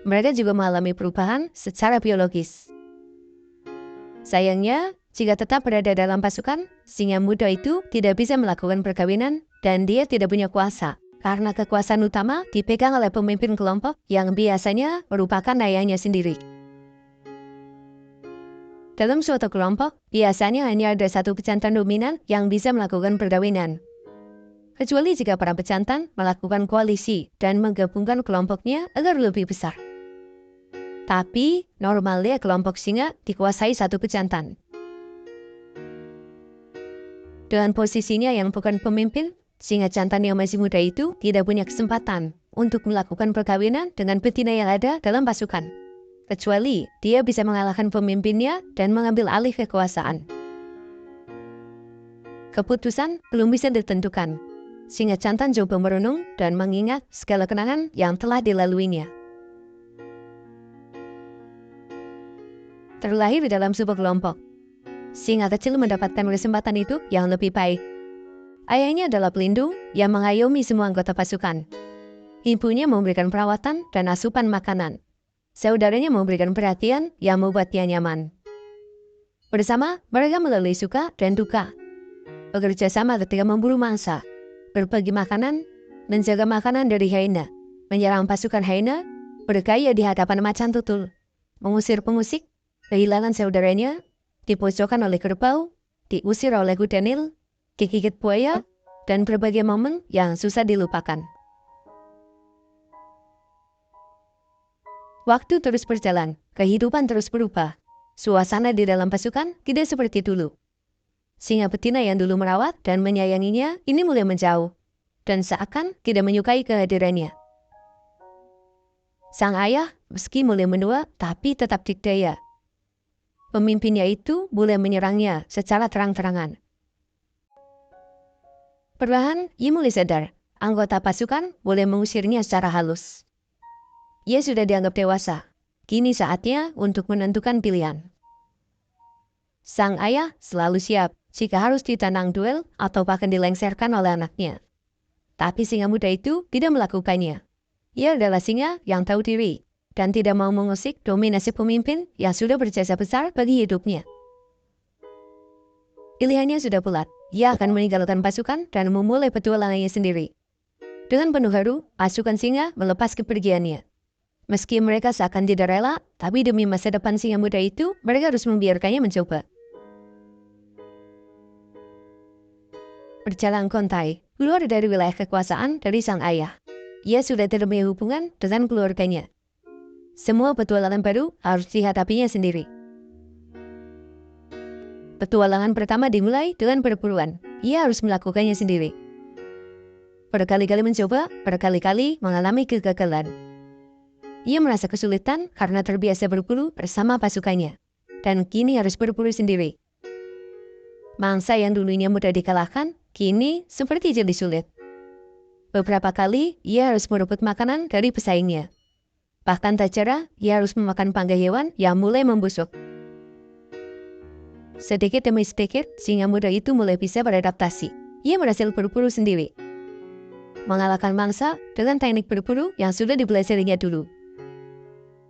Mereka juga mengalami perubahan secara biologis. Sayangnya, jika tetap berada dalam pasukan, singa muda itu tidak bisa melakukan perkawinan dan dia tidak punya kuasa. Karena kekuasaan utama dipegang oleh pemimpin kelompok yang biasanya merupakan ayahnya sendiri. Dalam suatu kelompok, biasanya hanya ada satu pejantan dominan yang bisa melakukan perkawinan. Kecuali jika para pejantan melakukan koalisi dan menggabungkan kelompoknya agar lebih besar. Tapi, normalnya kelompok singa dikuasai satu pejantan. Dengan posisinya yang bukan pemimpin, singa jantan yang masih muda itu tidak punya kesempatan untuk melakukan perkawinan dengan betina yang ada dalam pasukan. Kecuali dia bisa mengalahkan pemimpinnya dan mengambil alih kekuasaan. Keputusan belum bisa ditentukan. Singa jantan coba merenung dan mengingat segala kenangan yang telah dilaluinya. Terlahir di dalam sebuah kelompok, singa kecil mendapatkan kesempatan itu yang lebih baik. Ayahnya adalah pelindung yang mengayomi semua anggota pasukan. Ibunya memberikan perawatan dan asupan makanan. Saudaranya memberikan perhatian yang membuatnya nyaman. Bersama, mereka melalui suka dan duka. Bekerja sama ketika memburu mangsa. Berbagi makanan, menjaga makanan dari hyena, menyerang pasukan hyena, bergaya di hadapan macan tutul, mengusir pengusik, kehilangan saudaranya, dipojokkan oleh kerbau, diusir oleh kuda Nil, digigit buaya, dan berbagai momen yang susah dilupakan. Waktu terus berjalan, kehidupan terus berubah. Suasana di dalam pasukan tidak seperti dulu. Singa betina yang dulu merawat dan menyayanginya ini mulai menjauh, dan seakan tidak menyukai kehadirannya. Sang ayah meski mulai menua tapi tetap dikdaya. Pemimpinnya itu mulai menyerangnya secara terang-terangan. Perlahan ia mulai sadar, anggota pasukan boleh mengusirnya secara halus. Ia sudah dianggap dewasa, kini saatnya untuk menentukan pilihan. Sang ayah selalu siap jika harus ditantang duel atau bahkan dilengsarkan oleh anaknya. Tapi singa muda itu tidak melakukannya. Ia adalah singa yang tahu diri dan tidak mau mengusik dominasi pemimpin yang sudah berjasa besar bagi hidupnya. Pilihannya sudah bulat. Ia akan meninggalkan pasukan dan memulai petualangannya sendiri. Dengan penuh haru, pasukan singa melepas kepergiannya. Meski mereka seakan tidak rela, tapi demi masa depan singa muda itu, mereka harus membiarkannya mencoba. Berjalan kontai, keluar dari wilayah kekuasaan dari sang ayah. Ia sudah tidak punya hubungan dengan keluarganya. Semua petualangan baru harus dihadapinya sendiri. Petualangan pertama dimulai dengan perburuan. Ia harus melakukannya sendiri. Berkali-kali mencoba, berkali-kali mengalami kegagalan. Ia merasa kesulitan karena terbiasa berburu bersama pasukannya, dan kini harus berburu sendiri. Mangsa yang dulunya mudah dikalahkan, kini seperti jadi sulit. Beberapa kali, ia harus merebut makanan dari pesaingnya. Bahkan tak jarang, ia harus memakan panggai hewan yang mulai membusuk. Sedikit demi sedikit, singa muda itu mulai bisa beradaptasi. Ia berhasil berburu sendiri, mengalahkan mangsa dengan teknik berburu yang sudah dipelajarinya dulu.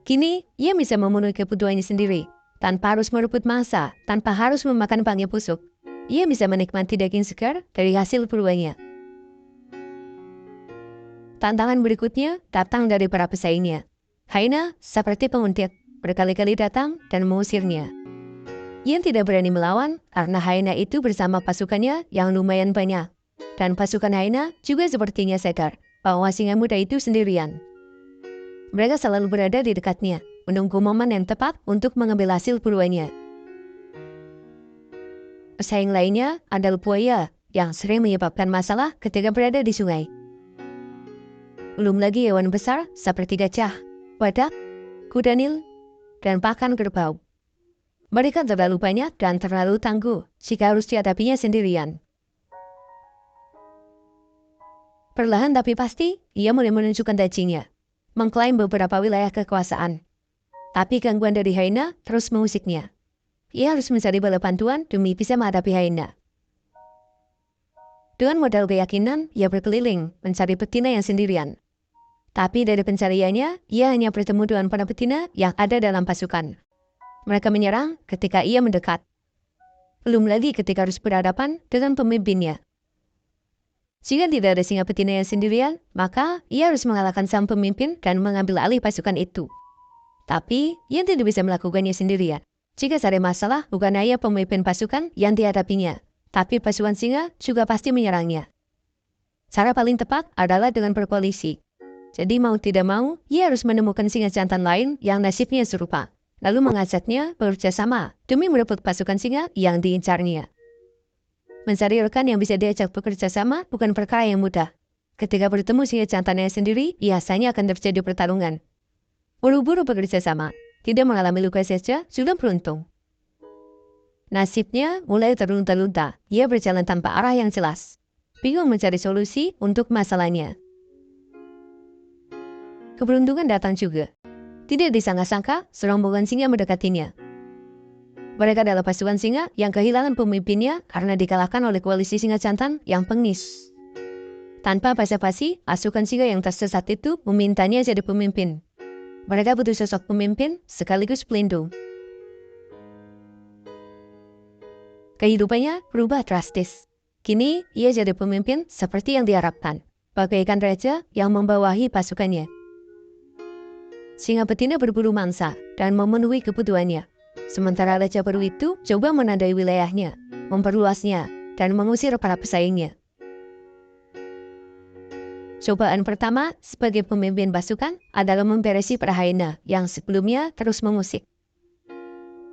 Kini, ia bisa memenuhi kebutuhannya sendiri, tanpa harus merebut mangsa, tanpa harus memakan panggai busuk. Ia bisa menikmati daging segar dari hasil buruannya. Tantangan berikutnya datang dari para pesaingnya. Hyena, seperti penguntit, berkali-kali datang dan mengusirnya. Ia tidak berani melawan karena hyena itu bersama pasukannya yang lumayan banyak. Dan pasukan hyena juga sepertinya sadar bahwa singa muda itu sendirian. Mereka selalu berada di dekatnya, menunggu momen yang tepat untuk mengambil hasil buruannya. Pesaing lainnya adalah buaya yang sering menyebabkan masalah ketika berada di sungai. Belum lagi hewan besar seperti gajah, badak, kuda nil, dan bahkan kerbau. Mereka terlalu banyak dan terlalu tangguh jika harus dihadapinya sendirian. Perlahan tapi pasti, ia mulai menunjukkan dagingnya, mengklaim beberapa wilayah kekuasaan. Tapi gangguan dari hyena terus mengusiknya. Ia harus mencari bala bantuan demi bisa menghadapi hyena. Dengan modal keyakinan, ia berkeliling mencari betina yang sendirian. Tapi dari pencariannya, ia hanya bertemu dengan para betina yang ada dalam pasukan. Mereka menyerang ketika ia mendekat. Belum lagi ketika harus berhadapan dengan pemimpinnya. Jika tidak ada singa betina yang sendirian, maka ia harus mengalahkan sang pemimpin dan mengambil alih pasukan itu. Tapi, ia tidak bisa melakukannya sendirian. Jika ada masalah, bukan hanya pemimpin pasukan yang dihadapinya, tapi pasukan singa juga pasti menyerangnya. Cara paling tepat adalah dengan berkoalisi. Jadi mau tidak mau, ia harus menemukan singa jantan lain yang nasibnya serupa, lalu mengajaknya bekerja sama demi merebut pasukan singa yang diincarnya. Mencari rekan yang bisa diajak bekerja sama bukan perkara yang mudah. Ketika bertemu singa jantannya sendiri, biasanya akan terjadi pertarungan. Buru-buru bekerja sama, tidak mengalami luka saja, sudah beruntung. Nasibnya mulai terlunta-lunta, ia berjalan tanpa arah yang jelas. Bingung mencari solusi untuk masalahnya. Keberuntungan datang juga. Tidak disangka-sangka, serombongan singa mendekatinya. Mereka adalah pasukan singa yang kehilangan pemimpinnya karena dikalahkan oleh koalisi singa jantan yang pengis. Tanpa basa-basi, pasukan singa yang tersesat itu memintanya jadi pemimpin. Mereka butuh sosok pemimpin sekaligus pelindung. Kehidupannya berubah drastis. Kini, ia jadi pemimpin seperti yang diharapkan, bagaikan raja yang membawahi pasukannya. Singa betina berburu mangsa dan memenuhi kebutuhannya. Sementara raja baru itu coba menandai wilayahnya, memperluasnya, dan mengusir para pesaingnya. Cobaan pertama sebagai pemimpin pasukan adalah memberesi para hyena yang sebelumnya terus mengusik.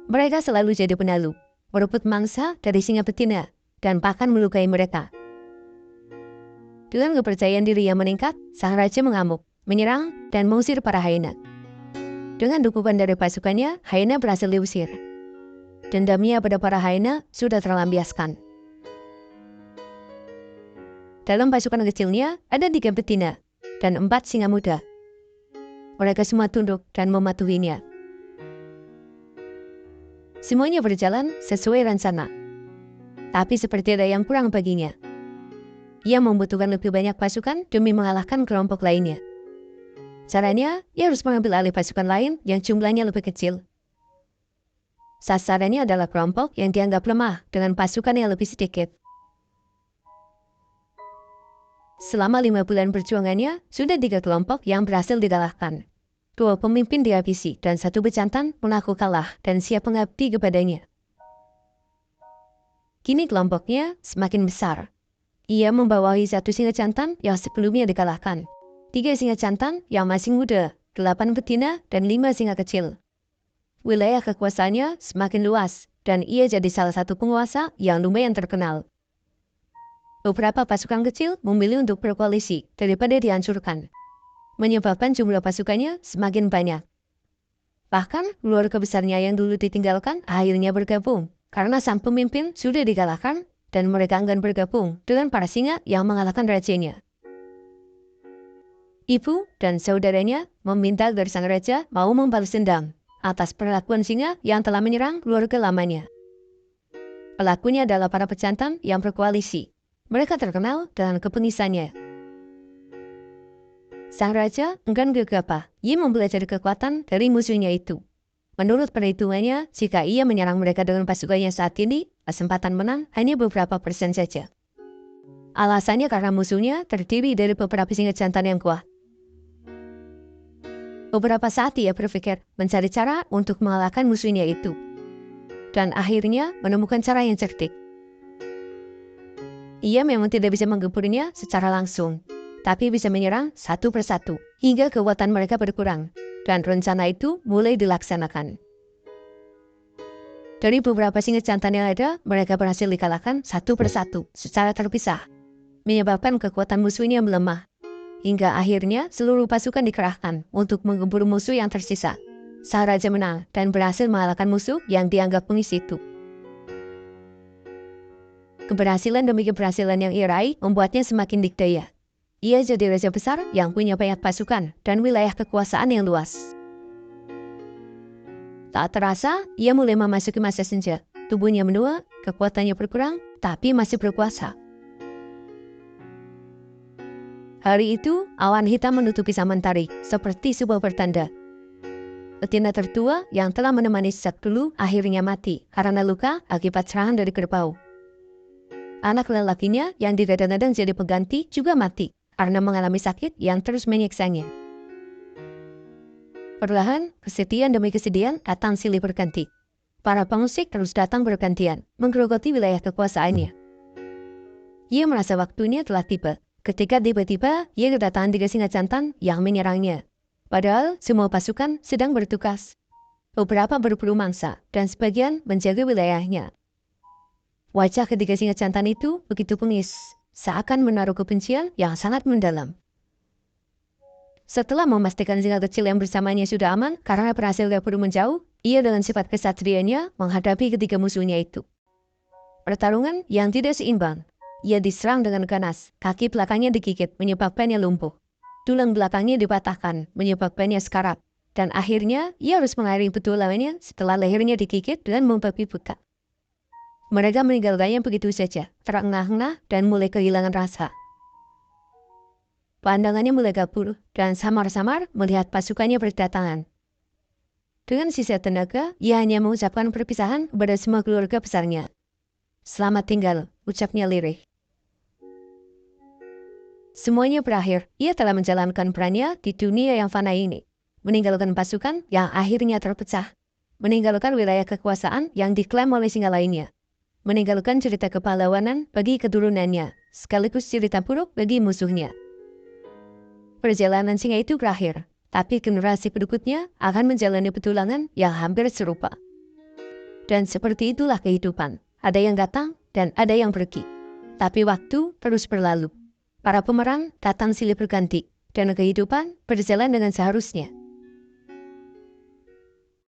Mereka selalu jadi penalu, merebut mangsa dari singa betina, dan bahkan melukai mereka. Dengan kepercayaan diri yang meningkat, sang raja mengamuk, menyerang, dan mengusir para hyena. Dengan dukungan dari pasukannya, hyena berhasil diusir. Dendamnya pada para hyena sudah terlampiaskan. Dalam pasukan kecilnya ada 3 betina dan 4 singa muda. Mereka semua tunduk dan mematuhinya. Semuanya berjalan sesuai rencana. Tapi seperti ada yang kurang baginya. Ia membutuhkan lebih banyak pasukan demi mengalahkan kelompok lainnya. Caranya, ia harus mengambil alih pasukan lain yang jumlahnya lebih kecil. Sasarannya adalah kelompok yang dianggap lemah dengan pasukan yang lebih sedikit. Selama 5 bulan perjuangannya, sudah 3 kelompok yang berhasil dikalahkan. 2 pemimpin dihabisi dan 1 bejantan mengaku kalah dan siap mengabdi kepadanya. Kini kelompoknya semakin besar. Ia membawahi 1 singa jantan yang sebelumnya dikalahkan, 3 singa jantan yang masih muda, 8 betina dan 5 singa kecil. Wilayah kekuasaannya semakin luas dan ia jadi salah satu penguasa yang lumayan terkenal. Beberapa pasukan kecil memilih untuk berkoalisi daripada dihancurkan, menyebabkan jumlah pasukannya semakin banyak. Bahkan keluarga besarnya yang dulu ditinggalkan akhirnya bergabung, karena sang pemimpin sudah dikalahkan dan mereka enggan bergabung dengan para singa yang mengalahkan rajanya. Ibu dan saudaranya meminta agar sang raja mau membalas dendam atas perlakuan singa yang telah menyerang keluarga lamanya. Pelakunya adalah para pejantan yang berkoalisi. Mereka terkenal dengan kepengisannya. Sang raja enggan gegabah. Ia mempelajari kekuatan dari musuhnya itu. Menurut perhitungannya, jika ia menyerang mereka dengan pasukannya saat ini, kesempatan menang hanya beberapa persen saja. Alasannya karena musuhnya terdiri dari beberapa singa jantan yang kuat. Beberapa saat ia berpikir mencari cara untuk mengalahkan musuhnya itu. Dan akhirnya menemukan cara yang cerdik. Ia memang tidak bisa menggempurnya secara langsung, tapi bisa menyerang satu persatu hingga kekuatan mereka berkurang, dan rencana itu mulai dilaksanakan. Dari beberapa singa jantan yang ada, mereka berhasil dikalahkan satu persatu secara terpisah, menyebabkan kekuatan musuhnya melemah. Hingga akhirnya seluruh pasukan dikerahkan untuk menggempur musuh yang tersisa. Sang raja menang dan berhasil mengalahkan musuh yang dianggap bengis itu. Keberhasilan demi keberhasilan yang ia raih membuatnya semakin dikdaya. Ia jadi raja besar yang punya banyak pasukan dan wilayah kekuasaan yang luas. Tak terasa, ia mulai memasuki masa senja. Tubuhnya menua, kekuatannya berkurang, tapi masih berkuasa. Hari itu, awan hitam menutupi samantari, seperti sebuah pertanda. Betina tertua yang telah menemani sejak dulu akhirnya mati karena luka akibat serangan dari kerbau. Anak lelakinya yang digadang-gadang jadi pengganti juga mati karena mengalami sakit yang terus menyiksanya. Perlahan, kesedihan demi kesedihan datang silih berganti. Para pengusik terus datang bergantian, menggerogoti wilayah kekuasaannya. Ia merasa waktunya telah tiba, ketika tiba-tiba ia kedatangan 3 singa jantan yang menyerangnya. Padahal semua pasukan sedang bertugas. Beberapa berburu mangsa dan sebagian menjaga wilayahnya. Wajah ketiga singa jantan itu begitu bengis, seakan menaruh kebencian yang sangat mendalam. Setelah memastikan singa kecil yang bersamanya sudah aman karena berhasil berburu menjauh, ia dengan sifat kesatriannya menghadapi ketiga musuhnya itu. Pertarungan yang tidak seimbang. Ia diserang dengan ganas, kaki belakangnya digigit menyebabkannya lumpuh. Tulang belakangnya dipatahkan menyebabkannya sekarat. Dan akhirnya ia harus mengakhiri petualangannya setelah lehernya digigit dan membabi buta. Mereka meninggalkannya begitu saja, terengah-engah dan mulai kehilangan rasa. Pandangannya mulai kabur dan samar-samar melihat pasukannya berdatangan. Dengan sisa tenaga, ia hanya mengucapkan perpisahan kepada semua keluarga besarnya. Selamat tinggal, ucapnya lirih. Semuanya berakhir, ia telah menjalankan perannya di dunia yang fana ini. Meninggalkan pasukan yang akhirnya terpecah. Meninggalkan wilayah kekuasaan yang diklaim oleh singa lainnya. Meninggalkan cerita kepahlawanan bagi keturunannya, sekaligus cerita buruk bagi musuhnya. Perjalanan singa itu berakhir, tapi generasi berikutnya akan menjalani petualangan yang hampir serupa. Dan seperti itulah kehidupan. Ada yang datang dan ada yang pergi. Tapi waktu terus berlalu. Para pemeran datang silih berganti, dan kehidupan berjalan dengan seharusnya.